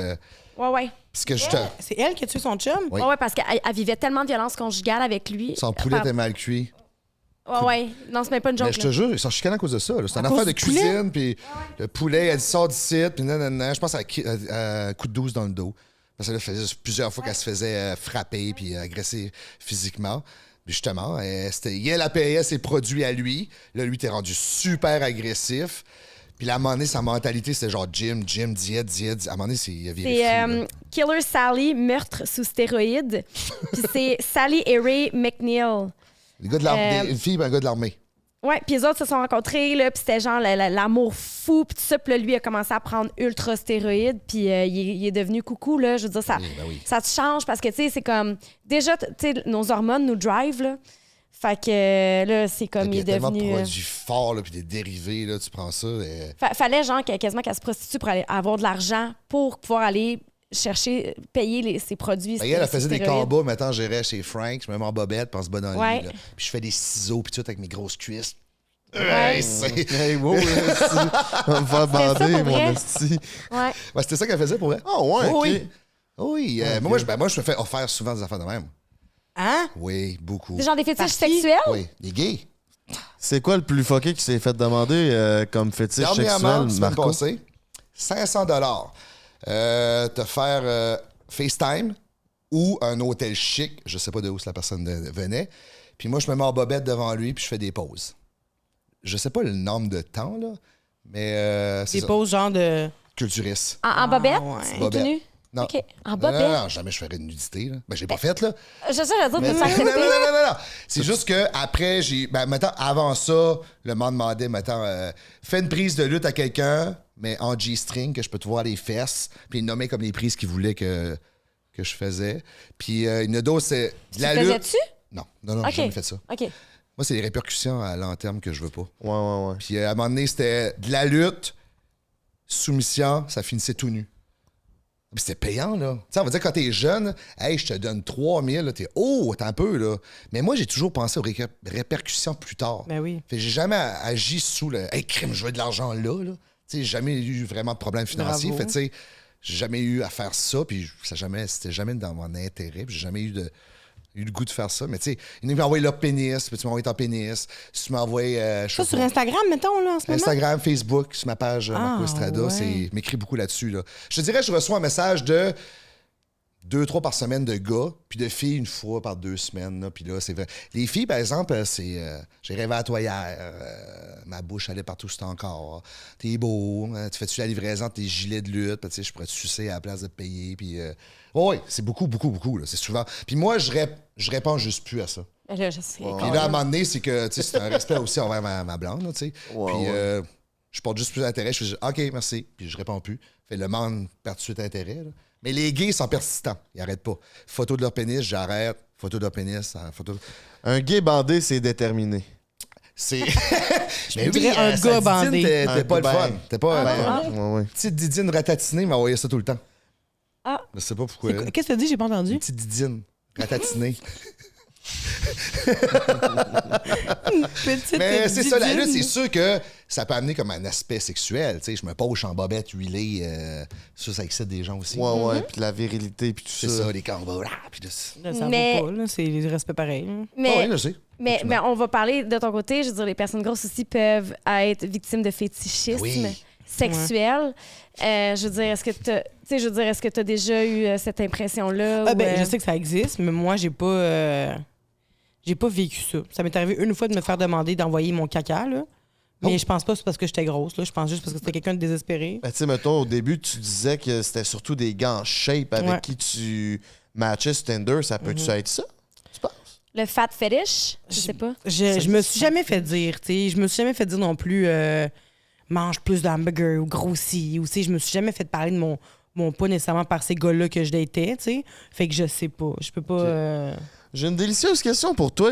Ouais. Parce que C'est elle qui a tué son chum? Oui. Ouais, parce qu'elle vivait tellement de violence conjugale avec lui. son poulet était mal cuit. Ouais. Non, c'est même pas une joke. Mais je te jure, ils sont chicanés à cause de ça. là. C'est une À affaire cause de du poulet? cuisine, puis le poulet, elle dit sort d'ici, puis nanana. Je pense à coup de douce dans le dos. Parce que là, ça faisait plusieurs fois qu'elle se faisait frapper puis agresser physiquement. Puis justement, elle payait ses produits à lui. Là, lui, t'es rendu super agressif. Puis là, à un moment donné, sa mentalité, c'était genre gym, diète. À un moment donné, il a viré C'est fou, là. Killer Sally, meurtre sous stéroïdes. Puis c'est Sally et Ray McNeil. Les gars de l'armée, une fille et un gars de l'armée. Ouais, puis les autres se sont rencontrés, là, puis c'était genre l'amour fou, puis tout ça. Puis là, lui a commencé à prendre ultra stéroïdes, puis il est devenu coucou, là. Je veux dire, oui. ça te change parce que, tu sais, c'est comme... Déjà, tu sais, nos hormones nous drive, là. Fait que là, c'est comme Il y il a est tellement de devenu... produits forts, là, puis des dérivés, là, tu prends ça. Fallait, genre, quasiment qu'elle se prostitue pour aller avoir de l'argent pour pouvoir aller chercher, payer ses produits. Ben, elle faisait des stéroïdes. combats, maintenant j'irais chez Frank, je me mets en bobette, pense bas dans le Ouais. lit. Là. Puis je fais des ciseaux, puis tout avec mes grosses cuisses. Ouais. Hey, wow, esti. On va me faire bander, pour mon vrai? esti. Ouais. Ouais, c'était ça qu'elle faisait pour elle. Oh, ouais, Oh, ok. oui. Oui, moi, je me fais offrir souvent des affaires de même. Hein? Oui, beaucoup. C'est genre des fétiches Par qui? sexuels? Oui, les gays. C'est quoi le plus fucké qui s'est fait demander comme fétiche Dernièrement, sexuel, semaine Marco? passée, 500 te faire FaceTime ou un hôtel chic, je sais pas de où la personne venait, puis moi, je me mets en bobette devant lui, puis je fais des pauses. Je sais pas le nombre de temps, là, mais c'est Des ça. poses genre de... Culturiste. En bobette? ouais. Ou tout Bobette. nu? Non. OK. En Non, bobette. non, jamais je ferais de nudité. Là. Ben, j'ai pas fait, là. Je sais, je veux dire, Non, de non, non. C'est juste que après, mettons, avant ça, le monde demandait, mettons, fais une prise de lutte à quelqu'un, mais en G-string, que je peux te voir les fesses, puis il nommait comme les prises qu'il voulait que je faisais. Puis une d'autres, c'est de la lutte. Faisais-tu? Non, j'ai OK. jamais fait ça. OK. Moi, c'est les répercussions à long terme que je veux pas. Ouais. Puis à un moment donné, c'était de la lutte, soumission, ça finissait tout nu. Puis c'était payant, là. Tu sais, on va dire quand t'es jeune, hey, je te donne 3000, là, t'es t'es un peu, là. Mais moi, j'ai toujours pensé aux répercussions plus tard. Ben oui. Fait que j'ai jamais agi sous le hey, crime, je veux de l'argent là. Tu sais, j'ai jamais eu vraiment de problème financier. Bravo. Fait tu sais, j'ai jamais eu à faire ça, puis c'était jamais dans mon intérêt, puis j'ai jamais eu le goût de faire ça. Mais tu sais, ils m'ont envoyé leur pénis, puis tu m'as envoyé ton pénis. Si tu m'as envoyé. Ça, sur Instagram, mettons, là, en ce moment? Instagram, Facebook, sur ma page Marco Estrada, ouais. c'est m'écrit beaucoup là-dessus. Là. Je te dirais, je reçois un message de 2-3 par semaine de gars, puis de filles une fois par 2 semaines. Là, puis là, c'est vrai. Les filles, par exemple, c'est j'ai rêvé à toi hier, ma bouche allait partout sur ton corps. T'es beau, tu fais-tu la livraison de tes gilets de lutte, puis, tu sais, je pourrais te sucer à la place de te payer. Puis, oui, c'est beaucoup, là, c'est souvent. Puis moi, je réponds juste plus à ça. Là, je sais. Puis là, à un moment donné, c'est que tu sais, c'est un respect aussi envers ma blonde, là, tu sais. Puis je porte juste plus d'intérêt. Je fais juste, OK, merci. Puis je réponds plus. Fait le monde perd tout de suite intérêt. Là. Mais les gays sont persistants. Ils n'arrêtent pas. Photo de leur pénis, j'arrête. Photo de leur pénis, photo. Un gay bandé, c'est déterminé. C'est. Mais oui, un gars bandé. T'es pas le fun. T'es pas. Ouais. Petite didine ratatinée m'a envoyé ça tout le temps. Ah. Je sais pas pourquoi. Qu'est-ce que tu as dit? J'ai pas entendu. Une petite didine ratatinée. Petite Mais c'est ça, la didine. lutte, c'est sûr que ça peut amener comme un aspect sexuel. Tu sais, je me poche en bobette huilée. Ça excite des gens aussi. Ouais. Puis la virilité, puis tout C'est ça. ça, les combats. Puis Là, ça Mais- vaut pas, là. C'est du respect pareil. Là. Mais, oui, je sais. mais on va parler de ton côté. Je veux dire, les personnes grosses aussi peuvent être victimes de fétichisme Oui. sexuel. Je veux dire, est-ce que tu as déjà eu cette impression-là? Ah, ben, je sais que ça existe, mais moi, j'ai pas vécu ça. Ça m'est arrivé une fois de me faire demander d'envoyer mon caca, là. Mais je pense pas que c'est parce que j'étais grosse, là. Je pense juste parce que c'était quelqu'un de désespéré. Ben, tu sais, mettons, au début, tu disais que c'était surtout des gars en shape avec Ouais. qui tu matchais sur Tinder. Ça peut-tu être ça? Tu penses? Le fat fetish? Je sais pas. Je me suis jamais fait dire, tu sais. Je me suis jamais fait dire non plus mange plus d'hamburger ou grossis. Ou, tu sais, je me suis jamais fait parler de mon poids nécessairement par ces gars-là que je datais, tu sais. Fait que je sais pas. Je peux pas. J'ai une délicieuse question pour toi.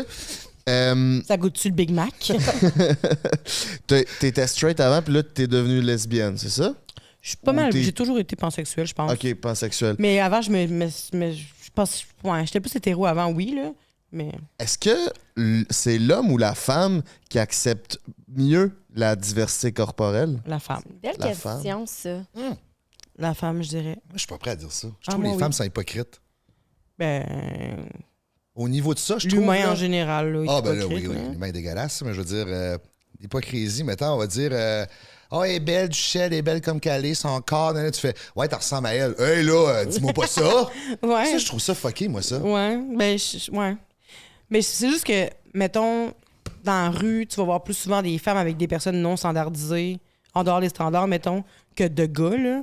Ça goûte-tu le Big Mac? T'étais straight avant, puis là, t'es devenue lesbienne, c'est ça? Je suis pas Ou mal. t'es- J'ai toujours été pansexuelle, je pense. OK, pansexuel. Mais avant, je pense. Ouais, j'étais plus hétéro avant, oui, là. Mais. Est-ce que c'est l'homme ou la femme qui accepte mieux la diversité corporelle? La femme. Belle La question, ça. La femme, je dirais. Moi, je suis pas prêt à dire ça. Je Ah, trouve que moi, les oui. femmes sont hypocrites. Ben. Au niveau de ça, je trouve. L'humain là- en général, là. est Ah, ben là, oui, hypocrite, oui. là. L'humain est dégueulasse, mais je veux dire, hypocrisie, mettons, on va dire. Oh, elle est belle, Duchelle, elle est belle comme Calais, son corps. Là, tu fais, ouais, t'en ressembles à elle. Hey, là, dis-moi pas ça. Ouais. Ça, je trouve ça fucké, moi, ça. Ouais. Ben, ouais. Mais c'est juste que, mettons, dans la rue, tu vas voir plus souvent des femmes avec des personnes non standardisées, en dehors des standards, mettons, que de gars, là.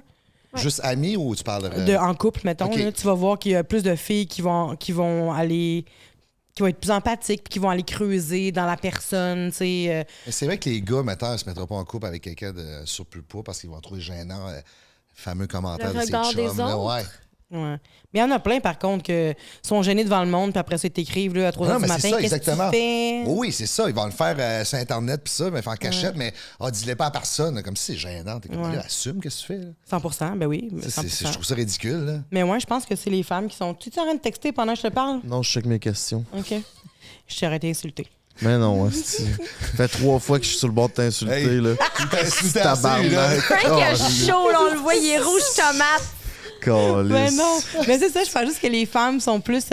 Juste amis ou tu parles En couple, mettons, ok. là, tu vas voir qu'il y a plus de filles qui vont aller. Qui vont être plus empathiques, puis qui vont aller creuser dans la personne, tu sais. Mais c'est vrai que les gars, maintenant, ils se mettront pas en couple avec quelqu'un de surpoids parce qu'ils vont trouver gênant fameux commentaire Le de regard ses des chums. Là, autres. ouais. Ouais. Mais il y en a plein, par contre, qui sont gênés devant le monde, puis après ça, ils t'écrivent là, à 3 Non, h du mais c'est matin. ça, Qu'est-ce exactement. que tu fais? Oui, c'est ça. Ils vont le faire sur Internet, puis ça, mais faire en cachette, mais dis-le pas à personne, comme si c'est gênant. T'es comme, Ouais. là, assume, qu'est-ce que tu fais? Là? 100 ben oui. C'est- 100 je trouve ça ridicule. Là. Mais moi, je pense que c'est les femmes qui sont. Tu es en train de texter pendant que je te parle? Non, je check mes questions. OK. Je t'ai arrêté d'insulter. Mais non, hostie. Ça fait 3 fois que je suis sur le bord de t'insulter, Hey. là. Insulté Tabarnak. assez, là. Frank a chaud, là, on le voit, il est rouge tomate. Calisse. Mais non. Mais c'est ça, je pense juste que les femmes sont plus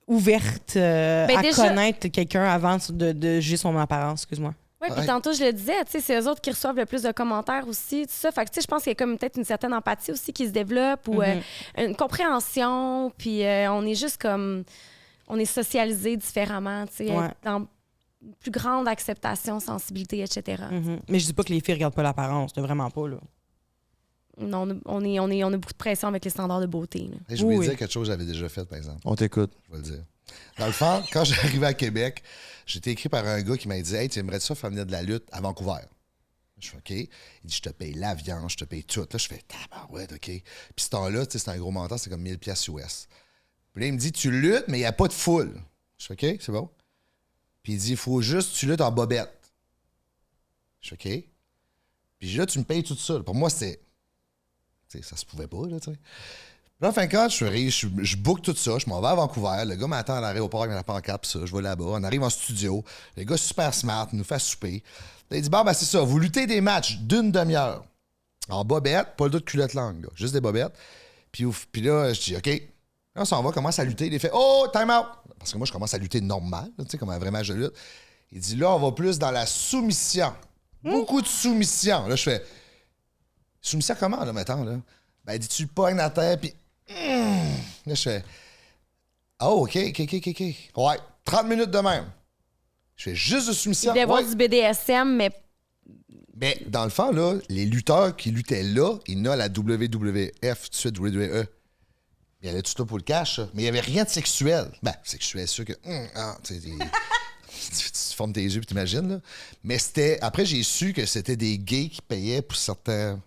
ouvertes à déjà- connaître quelqu'un avant de juger son apparence, excuse-moi. Oui, puis Ouais. tantôt, je le disais, tu sais, c'est eux autres qui reçoivent le plus de commentaires aussi, tout ça. Fait que, tu sais, je pense qu'il y a comme peut-être une certaine empathie aussi qui se développe ou une compréhension, puis on est juste comme... On est socialisé différemment, tu sais, Ouais. dans une plus grande acceptation, sensibilité, etc. Mais je dis pas que les filles regardent pas l'apparence, vraiment pas, là. Non, on a beaucoup de pression avec les standards de beauté. Là. Hey, je voulais dire quelque chose que j'avais déjà fait, par exemple. On t'écoute. Je vais le dire. Dans le fond, quand j'arrivais à Québec, j'étais écrit par un gars qui m'a dit « Hey, tu aimerais ça faire venir de la lutte à Vancouver? » Je fais « OK. » Il dit « Je te paye l'avion, je te paye tout. » Là, je fais « Tabarouette, OK. » Puis ce temps-là, c'est un gros montant, c'est comme 1000$ US. Puis là, il me dit « Tu luttes, mais il n'y a pas de foule. » Je fais « OK, c'est bon. » Puis il dit « Il faut juste que tu luttes en bobette. » Je fais « OK. » Puis là, tu me payes tout ça. Pour moi, c'était... ça se pouvait pas, là, tu sais. Là, en fin de compte, je book tout ça, je m'en vais à Vancouver. Le gars m'attend à l'aéroport avec la pancarte, pis ça. Je vais là-bas. On arrive en studio. Le gars super smart, il nous fait souper. Là, il dit bon, ben c'est ça, vous luttez des matchs d'une demi-heure. En bobette, pas le dos de culotte longue, là, juste des bobettes. Puis là, je dis OK. Là, on s'en va, commence à lutter. Il fait oh, time out. Parce que moi, je commence à lutter normal, tu sais, comme un vrai match de lutte. Il dit là, on va plus dans la soumission. Beaucoup de soumission. Là, je fais soumission comment, là, mettons, là? Ben, il dit tu pognes à terre, puis. Là, je fais oh, OK. Ouais, 30 minutes de même. Je fais juste de soumission. Il devait avoir du BDSM, mais. Mais dans le fond, là, les lutteurs qui luttaient là, il y en a la WWF, tout de suite WWE. Il y avait tout ça pour le cash, ça. Mais il n'y avait rien de sexuel. Ben, sexuel, c'est sûr que. Tu formes tes yeux et t'imagines, là. Mais c'était. Après, j'ai su que c'était des gays qui payaient pour certains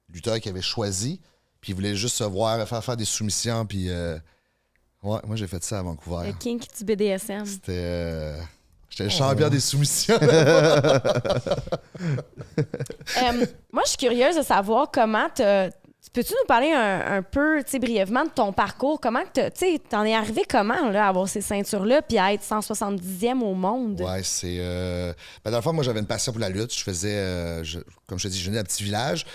lutteurs qui avaient choisi. Puis ils voulaient juste se voir, faire des soumissions. Puis. Ouais, moi, j'ai fait ça à Vancouver. Le kink du BDSM. C'était. J'étais le champion des soumissions. Moi, je suis curieuse de savoir comment peux-tu nous parler un peu, tu sais, brièvement de ton parcours? Comment tu t'en es arrivé comment, là, à avoir ces ceintures-là puis à être 170e au monde? Ouais, c'est... Ben dans le fond, moi, j'avais une passion pour la lutte. Je faisais... comme je te dis, je venais d'un petit village.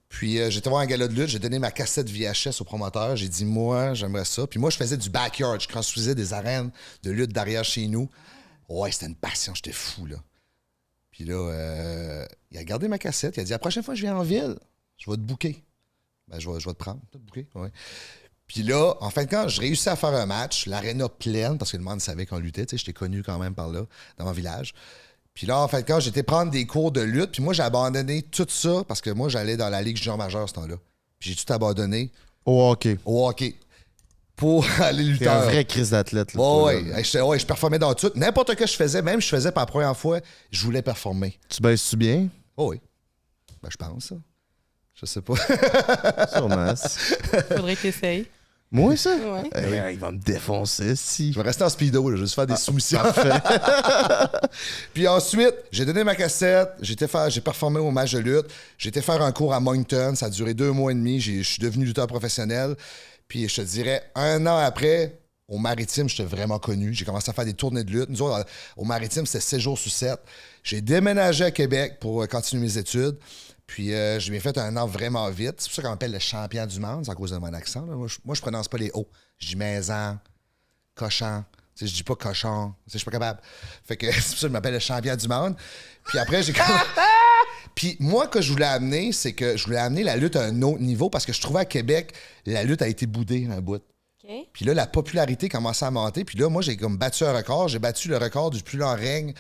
Puis j'étais voir un gala de lutte. J'ai donné ma cassette VHS au promoteur. J'ai dit, moi, j'aimerais ça. Puis moi, je faisais du backyard. Je construisais des arènes de lutte derrière chez nous. Ouais, c'était une passion. J'étais fou, là. Puis là, il a gardé ma cassette. Il a dit, la prochaine fois que je viens en ville, je vais te booker. Ben, je vais te prendre, te booker. Ouais. Puis là, en fin de compte, je réussis à faire un match, l'aréna pleine, parce que le monde savait qu'on luttait. J'étais connu quand même par là, dans mon village. Puis là, en fin de compte, j'étais prendre des cours de lutte. Puis moi, j'ai abandonné tout ça parce que moi, j'allais dans la Ligue junior majeure ce temps-là. Puis j'ai tout abandonné. Au hockey. Au hockey. Pour aller lutter. T'es un vrai crise d'athlète. Là, ouais. Je performais dans tout. N'importe quoi que je faisais, même je faisais pour la première fois, je voulais performer. Tu baisses-tu bien? Oh oui. Ben, je pense, ça. Je sais pas. Sûrement. Faudrait que t'essayes. Moi, ça? Ouais. Il va me défoncer, si. Je vais rester en speedo, là, je vais juste faire des soumissions. Parfait. Puis ensuite, j'ai donné ma cassette, j'ai performé au match de lutte, j'ai été faire un cours à Moncton, ça a duré 2 mois et demi, je suis devenu lutteur professionnel. Puis je te dirais, 1 an après, au Maritime, j'étais vraiment connu. J'ai commencé à faire des tournées de lutte. Nous autres, au Maritime, c'était 7 jours sur 7. J'ai déménagé à Québec pour continuer mes études. Puis je m'ai fait 1 an vraiment vite. C'est pour ça qu'on m'appelle le champion du monde, c'est à cause de mon accent. Là. Moi, je prononce pas les O. Je dis maison, cochon. Je dis pas cochon. Je suis pas capable. Fait que c'est pour ça que je m'appelle le champion du monde. Puis après, j'ai Puis moi, que je voulais amener, c'est que je voulais amener la lutte à un autre niveau parce que je trouvais à Québec, la lutte a été boudée un bout. Okay. Puis là, la popularité commençait à monter. Puis là, moi, j'ai comme battu un record. J'ai battu le record du plus long règne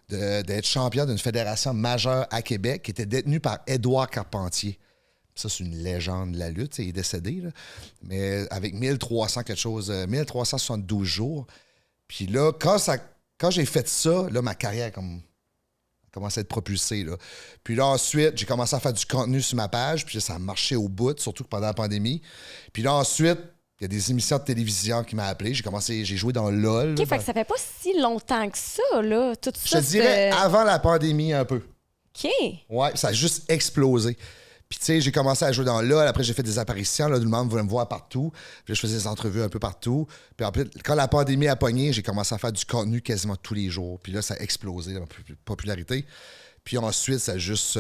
d'être champion d'une fédération majeure à Québec qui était détenue par Édouard Carpentier. Ça, c'est une légende de la lutte. Il est décédé, là. Mais avec 1372 jours. Puis là, quand j'ai fait ça, là, ma carrière commençait à être propulsée. Là. Puis là, ensuite, j'ai commencé à faire du contenu sur ma page. Puis là, ça a marché au bout, surtout pendant la pandémie. Puis là, ensuite, il y a des émissions de télévision qui m'ont appelé. J'ai joué dans LOL. OK, fait que ça fait pas si longtemps que ça, là. Tout ça, je te dirais avant la pandémie un peu. OK. Ouais, ça a juste explosé. Puis, tu sais, j'ai commencé à jouer dans LOL. Après, j'ai fait des apparitions. Là, tout le monde voulait me voir partout. Puis là, je faisais des entrevues un peu partout. Puis après, quand la pandémie a pogné, j'ai commencé à faire du contenu quasiment tous les jours. Puis là, ça a explosé, la popularité. Puis ensuite, ça a juste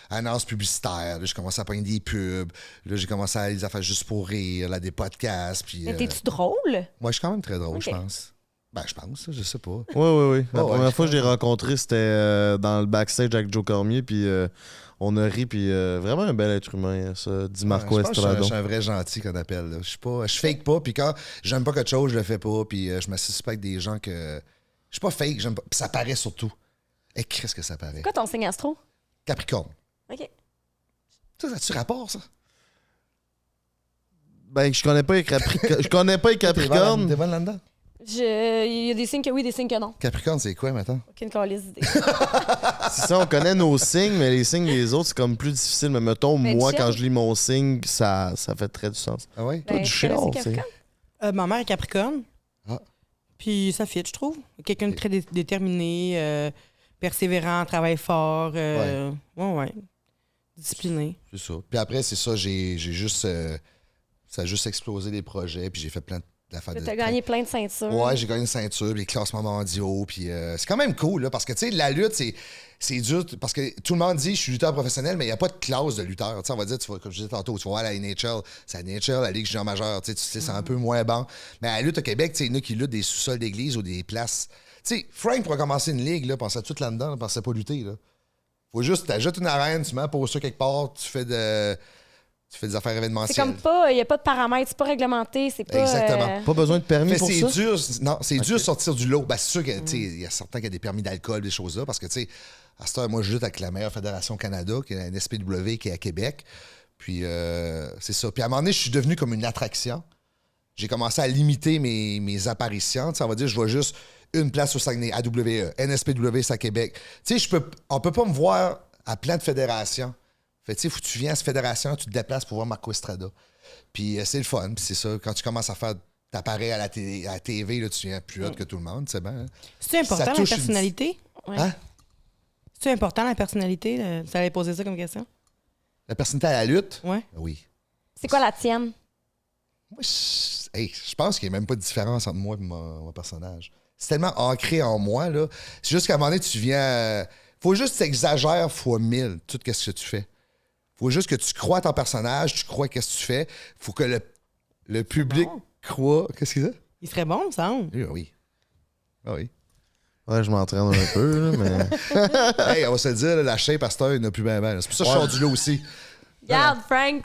annonce publicitaire. Là, j'ai commencé à pogner des pubs. Là, j'ai commencé à les affaires juste pour rire, là, des podcasts. Puis, Mais t'es-tu drôle? Moi, je suis quand même très drôle, okay. Je pense. Ben, je pense, je sais pas. Oui. La première fois que je l'ai pense. rencontré, c'était dans le backstage avec Joe Cormier, puis on a ri, puis vraiment un bel être humain, ça, dit Marco Estrada. Je suis un vrai gentil qu'on appelle. Là. Je fake pas, puis quand j'aime pas quelque chose, je le fais pas, puis je m'associe pas avec des gens que... Je suis pas fake, j'aime pas. Puis ça paraît surtout. Et qu'est-ce que ça paraît? Quoi ton signe astro? Capricorne. OK. Ça a-tu rapport, ça? Ben, je connais pas les Capricornes. Je connais pas les T'es Capricornes. bonne là-dedans? Il y a des signes que oui, des signes que non. Capricorne, c'est quoi maintenant? Aucune calisse d'idée. C'est ça, on connaît nos signes, mais les signes des autres, c'est comme plus difficile. Mais mettons, Ben, moi, chill. quand je lis mon signe, ça fait très du sens. Ah ouais? Toi, du tu chial, connais tu sais. Capricorne? Ma mère est Capricorne. Ah. Puis ça fit, je trouve. Quelqu'un de très déterminé, persévérant, travaille fort. Ouais. Discipliné. C'est ça. Puis après, c'est ça, j'ai juste. Ça a juste explosé les projets, puis j'ai fait plein d'affaires de. T'as gagné plein de ceintures. Ouais, j'ai gagné une ceinture, les classements mondiaux, puis c'est quand même cool, là, parce que, tu sais, la lutte, c'est dur, parce que tout le monde dit, je suis lutteur professionnel, mais il n'y a pas de classe de lutteur. Tu sais, on va dire, comme je disais tantôt, tu vas voir la NHL, c'est la NHL, la Ligue junior majeure, tu sais, c'est un peu moins bon. Mais à la lutte au Québec, tu sais, il y en a qui luttent des sous-sols d'église ou des places. Tu sais, Frank, pour commencer une ligue, là, pensait tout là-dedans, pensait pas lutter, là. Faut juste, t'ajoutes une arène, tu mets pour ça quelque part, tu fais des affaires événementielles. C'est comme pas, il n'y a pas de paramètres, c'est pas réglementé, c'est pas. Exactement. Pas besoin de permis Mais pour c'est ça? dur, non, c'est dur de sortir du lot. Ben, c'est sûr qu'il y a certains qui ont des permis d'alcool, des choses là, parce que, tu sais, à cette heure, moi, je lutte avec la meilleure fédération au Canada, qui est la NSPW, qui est à Québec. Puis, c'est ça. Puis, à un moment donné, je suis devenu comme une attraction. J'ai commencé à limiter mes apparitions. Tu sais, on va dire, je vois juste une place au Saguenay, AWE, NSPW, c'est à Québec. Tu sais, on peut pas me voir à plein de fédérations. Fait tu sais, faut que tu viens à cette fédération, tu te déplaces pour voir Marco Estrada. Puis c'est le fun. Puis c'est ça, quand tu commences à faire t'apparais à la TV, là, tu viens plus haute que tout le monde, c'est bien. C'est important, la personnalité? Ouais. Hein? C'est important, la personnalité? Ça allait poser ça comme question? La personnalité à la lutte? Ouais. Oui. C'est quoi la tienne? Moi, je pense qu'il n'y a même pas de différence entre moi et mon personnage. C'est tellement ancré en moi, là. C'est juste qu'à un moment donné, tu viens... faut juste que tu exagères fois 1000 tout ce que tu fais. Faut juste que tu crois à ton personnage, tu crois à ce que tu fais. Faut que le public croit... Qu'est-ce que c'est? Il serait bon, me semble. Oui, oui. Ah oui. Ouais, je m'entraîne un peu, là, mais... Hey, on va se le dire, là, la shape à cette heure, il n'y en a plus bien. C'est pour ça que je sors du lot aussi. Regarde, Frank!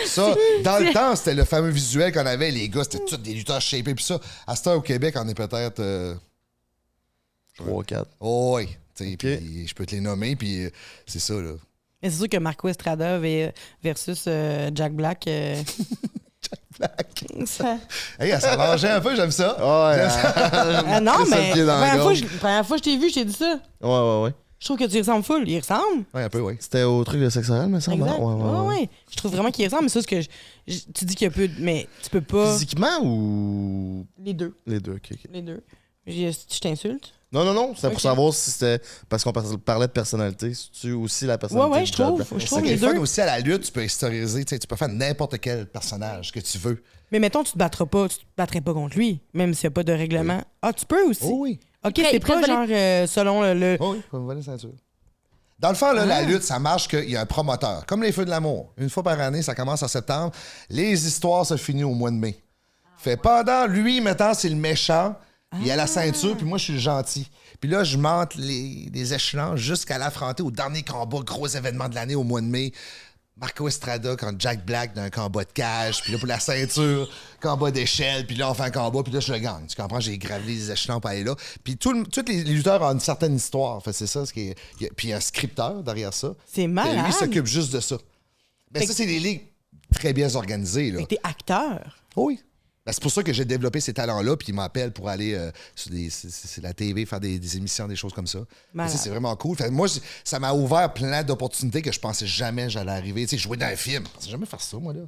Ça, dans le temps, c'était le fameux visuel qu'on avait. Les gars, c'était tous des lutteurs shapés. Puis ça, à cette heure, au Québec, on est peut-être... 3-4. Oh, oui. T'sais, Ok. puis je peux te les nommer, puis c'est ça, là. Mais c'est sûr que Marco Estrada versus Jack Black... Black. ça... Hey, elle s'en mangeait un peu, j'aime ça. Ouais. J'aime ça. non, Chris, mais le pied dans la première gorge. fois que je t'ai vu, je t'ai dit ça. Ouais. Je trouve que tu y ressembles full. Il ressemble. Ouais, un peu, oui. C'était au truc de sexe oral, mais ça, Exact. non? Ouais. Ouais. Je trouve vraiment qu'il ressemble, mais c'est ce que tu dis qu'il y a peu... Mais tu peux pas... Physiquement ou Les deux. les deux? Ok. Les deux. Je t'insulte? Non, c'était Ok. pour savoir si c'était parce qu'on parlait de personnalité. Si tu aussi la personnalité. Ouais, je de Jack trouve. Black? Je C'est trouve que les le fun deux. aussi à la lutte, tu peux historiser, tu peux faire n'importe quel personnage que tu veux. Mais mettons, tu te battrais pas contre lui, même s'il n'y a pas de règlement. Ah, tu peux aussi? Oh oui. OK, Après, c'est il pas pourrait genre selon le... Oh oui, faut me voler la ceinture. Dans le fond, là, la lutte, ça marche qu'il y a un promoteur. Comme les Feux de l'amour. Une fois par année, ça commence en septembre. Les histoires se finissent au mois de mai. Fait pendant, lui, mettons, c'est le méchant. Il a la ceinture, puis moi, je suis le gentil. Puis là, je monte les échelons jusqu'à l'affronter au dernier combat, gros événement de l'année au mois de mai. Marco Estrada contre Jack Black dans un combat de cage. Puis là, pour la ceinture, combat d'échelle. Puis là, on fait un combat. Puis là, je le gagne. Tu comprends? J'ai gravé les échelons pour aller là. Puis tous les lutteurs ont une certaine histoire. Fait, c'est ça. Puis il y a un scripteur derrière ça. C'est malade. Lui, il s'occupe juste de ça. Ben, Fait ça, que- c'est des ligues très bien organisées. Là. Fait que t'es acteur. Oh oui. Ben, c'est pour ça que j'ai développé ces talents-là, puis ils m'appellent pour aller sur c'est la TV, faire des émissions, des choses comme ça. Malade. Ça, c'est vraiment cool. Fait, moi, ça m'a ouvert plein d'opportunités que je pensais jamais j'allais arriver. Tu sais, jouer dans un film, je pensais jamais faire ça, moi, là.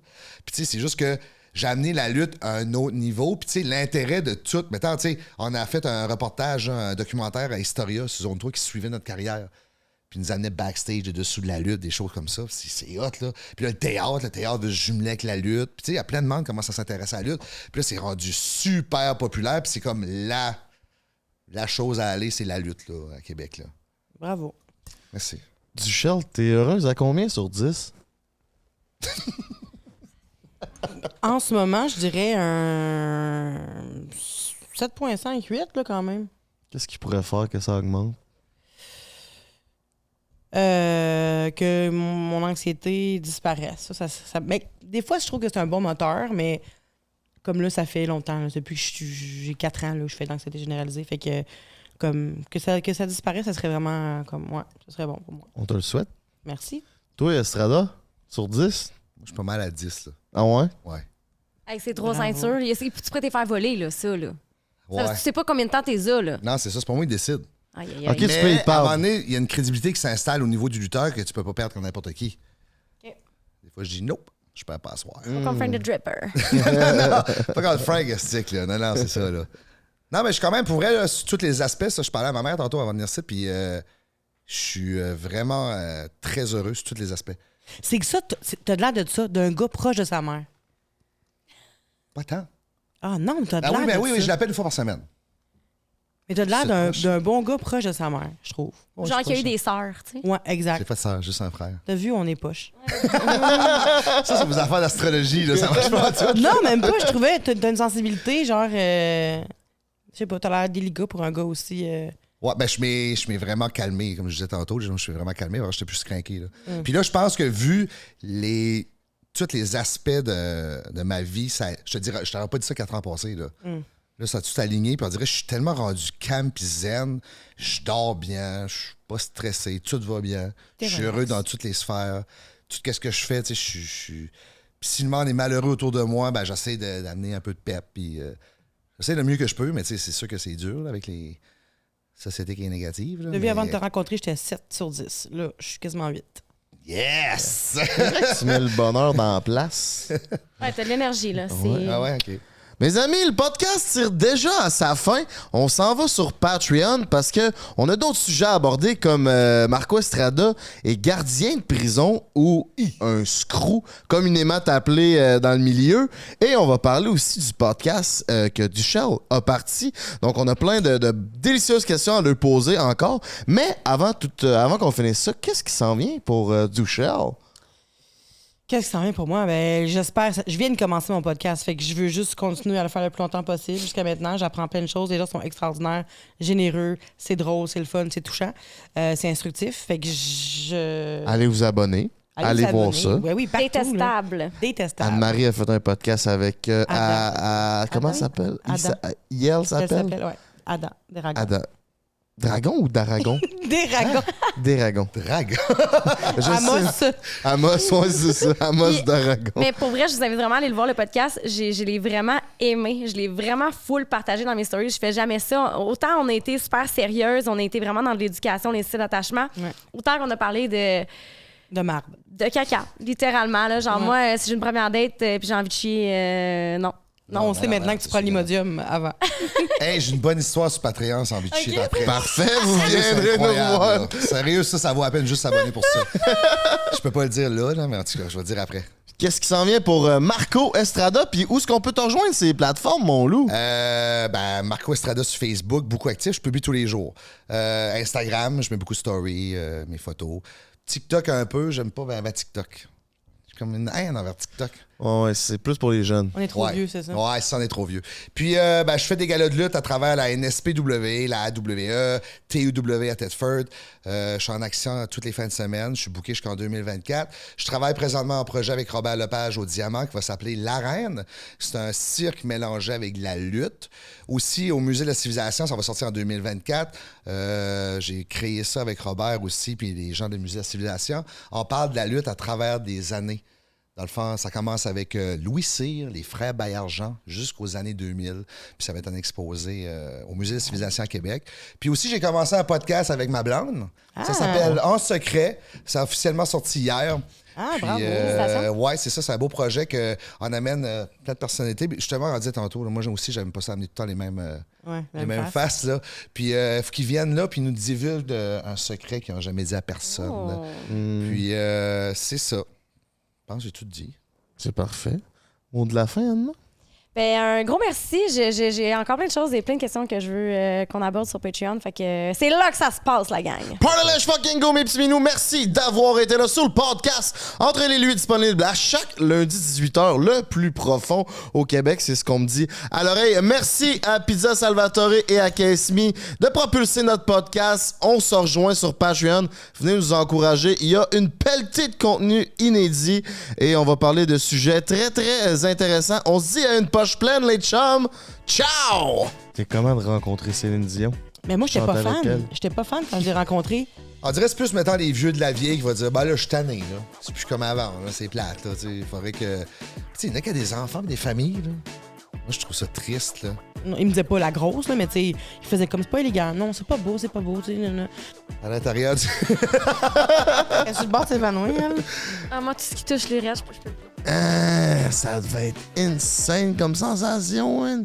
Puis, tu sais, c'est juste que j'ai amené la lutte à un autre niveau. Puis, tu sais, l'intérêt de tout. Mettons, tu sais, on a fait un reportage, un documentaire à Historia, sur Zone 3, qui suivait notre carrière. Puis, ils nous amenait backstage, dessous de la lutte, des choses comme ça. C'est hot, là. Puis là, le théâtre veut se jumeler avec la lutte. Puis, tu sais, il y a plein de monde qui commence à s'intéresser à la lutte. Puis là, c'est rendu super populaire. Puis c'est comme la chose à aller, c'est la lutte, là, à Québec, là. Bravo. Merci. Duchel, t'es heureuse à combien sur 10? En ce moment, je dirais un 7,5, 8, là, quand même. Qu'est-ce qui pourrait faire que ça augmente? Que mon anxiété disparaisse. Mais des fois, je trouve que c'est un bon moteur, mais comme là, ça fait longtemps. Là, depuis que j'ai 4 ans, là, je fais de l'anxiété généralisée. Fait que comme que ça disparaisse, ça serait vraiment comme ça serait bon pour moi. On te le souhaite. Merci. Toi, Estrada, sur 10? Je suis pas mal à 10, là. Ah ouais? Ouais. Avec ces 3 Bravo. ceintures, tu pourrais te faire voler, là, ça, là. Ouais. Tu sais pas combien de temps t'es là. Non, c'est ça, c'est pas moi qui décide. Aïe, aïe, aïe. Ok, tu Mais peux y à un parler. moment donné, il y a une crédibilité qui s'installe au niveau du lutteur que tu peux pas perdre contre n'importe qui. Ok. Des fois, je dis nope, je perds pas à soir. Pas comme Frank the Dripper. non, pas comme Frank Stick, là. Non, c'est ça, là. Non, mais je suis quand même, pour vrai, là, sur tous les aspects, ça, je parlais à ma mère tantôt avant de venir ici, puis je suis vraiment très heureux sur tous les aspects. C'est que ça, t'as de l'air de ça, d'un gars proche de sa mère. Pas tant. Ah non, mais t'as de Ah l'air oui, mais de oui, ça. oui, je l'appelle une fois par semaine. Mais t'as de l'air C'est proche. d'un bon gars proche de sa mère, je trouve. Genre qu'il y a eu des sœurs, tu sais. Ouais, J'ai exact. pas de sœur, juste un frère. T'as vu, on est poche. Ça, c'est vos affaires d'astrologie, là, ça marche pas tout. Non, même pas, je trouvais, t'as une sensibilité, genre, je sais pas, t'as l'air délicat pour un gars aussi. Ouais, ben je m'ai vraiment calmé, comme je disais tantôt, je suis vraiment calmé, alors j'étais plus craqué. Là. Puis là, je pense que vu tous les aspects de ma vie, ça, je t'aurais pas dit ça 4 ans passés. Là, là ça a tout aligné, puis on dirait que je suis tellement rendu calme puis zen, je dors bien, je suis pas stressé, tout va bien, je suis heureux dans toutes les sphères, tout ce que je fais, tu sais, je suis... Puis si le monde est malheureux autour de moi, ben j'essaie d'amener un peu de pep, puis j'essaie le mieux que je peux, mais tu sais, c'est sûr que c'est dur là, avec les sociétés qui est négative. Là, T'as vu, mais- avant de te rencontrer, j'étais 7 sur 10. Là, je suis quasiment 8. Yes! Tu mets le bonheur dans la place. Ouais, t'as de l'énergie, là. Ah ouais, OK. Mes amis, le podcast tire déjà à sa fin. On s'en va sur Patreon parce que on a d'autres sujets à aborder comme Marco Estrada est gardien de prison ou un screw, communément appelé dans le milieu. Et on va parler aussi du podcast que Duchel a parti. Donc, on a plein de délicieuses questions à lui poser encore. Mais avant qu'on finisse ça, qu'est-ce qui s'en vient pour Duchel? Qu'est-ce qui s'en vient pour moi? Ben, j'espère. Je viens de commencer mon podcast, fait que je veux juste continuer à le faire le plus longtemps possible. Jusqu'à maintenant, j'apprends plein de choses. Les gens sont extraordinaires, généreux, c'est drôle, c'est le fun, c'est touchant, c'est instructif. Fait que Allez vous abonner. Allez vous voir abonner. ça. Ouais, oui, partout, là. Détestable. Détestable. Anne-Marie a fait un podcast avec... Adam. comment ça Adam? s'appelle? Adam. Yel Elle s'appelle? s'appelle, ouais. Adam. Déragon. Adam. Dragon ou Daragon? Déragon. Déragon. Drague. Amos. Amos, ouais, c'est ça. Amos Puis- Daragon. Mais pour vrai, je vous invite vraiment à aller le voir, le podcast. Je l'ai vraiment aimé. Je l'ai vraiment full partagé dans mes stories. Je fais jamais ça. Autant on a été super sérieuses, on a été vraiment dans de l'éducation, les styles d'attachement. Ouais. Autant qu'on a parlé De marbre. de caca, littéralement. Là. Genre, Ouais. moi, si j'ai une première date puis j'ai envie de chier, non. Non, on sait maintenant que tu c'est prends sûr. l'Imodium avant. Hey, j'ai une bonne histoire sur Patreon, sans envie de chier après. Parfait, vous C'est viendrez nous incroyable, voir. là. Sérieux, ça vaut la peine juste s'abonner pour ça. Je peux pas le dire là, mais en tout cas, je vais le dire après. Qu'est-ce qui s'en vient pour Marco Estrada? Puis où est-ce qu'on peut te rejoindre ces plateformes, mon loup? Ben, Marco Estrada sur Facebook, beaucoup actif, je publie tous les jours. Instagram, je mets beaucoup de stories, mes photos. TikTok un peu, j'aime pas ben TikTok. Je suis comme une haine envers TikTok. Ouais, c'est plus pour les jeunes. On est trop Ouais. vieux, c'est ça? Ouais, ça, on est trop vieux. Puis, je fais des galas de lutte à travers la NSPW, la AWE, TUW à Thetford. Je suis en action toutes les fins de semaine. Je suis booké jusqu'en 2024. Je travaille présentement en projet avec Robert Lepage au Diamant qui va s'appeler L'Arène. C'est un cirque mélangé avec de la lutte. Aussi, au Musée de la Civilisation, ça va sortir en 2024. J'ai créé ça avec Robert aussi, puis les gens du Musée de la Civilisation. On parle de la lutte à travers des années. Dans le fond, ça commence avec Louis Cyr, les frères Baillargeon, jusqu'aux années 2000. Puis ça va être un exposé au Musée de la Civilisation à Québec. Puis aussi, j'ai commencé un podcast avec ma blonde. Ça s'appelle En secret. Ça a officiellement sorti hier. Ah, Puis, bravo. Félicitations. ouais, c'est ça, c'est un beau projet qu'on amène plein de personnalités. Puis justement, on en disait tantôt, là, moi aussi, j'aime pas ça amener tout le temps les mêmes, Ouais, les mêmes faces. Là. Puis il faut qu'ils viennent là puis nous divulguent un secret qu'ils n'ont jamais dit à personne. là. Oh. Puis c'est ça. Je pense que j'ai tout dit. C'est parfait. Mot de la fin, Anne? Ben, un gros merci. J'ai encore plein de choses et plein de questions que je veux qu'on aborde sur Patreon. Fait que c'est là que ça se passe, la gang. Party fucking go, mes petits minous. Merci d'avoir été là sur le podcast. Entre les lui disponible à chaque lundi 18h, le plus profond au Québec. C'est ce qu'on me dit à l'oreille. Merci à Pizza Salvatore et à Kesmi de propulser notre podcast. On se rejoint sur Patreon. Venez nous encourager. Il y a une pelletée de contenu inédit et on va parler de sujets très, très intéressants. On se dit à une poche pleine, les chums. Ciao! T'es comment de rencontrer Céline Dion? Mais moi, j'étais pas Chanter avec fan. elle. J'étais pas fan quand je l'ai rencontré. On dirait que c'est plus, mettons, les vieux de la vieille qui vont dire, ben là, je suis tanné, là. C'est plus comme avant, là. C'est plate, là. Il faudrait que. Tu sais, il y en a qui a des enfants et des familles, là. Moi, je trouve ça triste, là. Non, il me disait pas la grosse, là, mais tu sais, il faisait comme c'est pas élégant. Non, c'est pas beau, tu sais. Non. À l'intérieur du. Elle est sur le bord de s'évanouir, elle. Ah, moi, tout ce qui touche les restes, je peux pas. Ça devait être insane comme sensation, hein?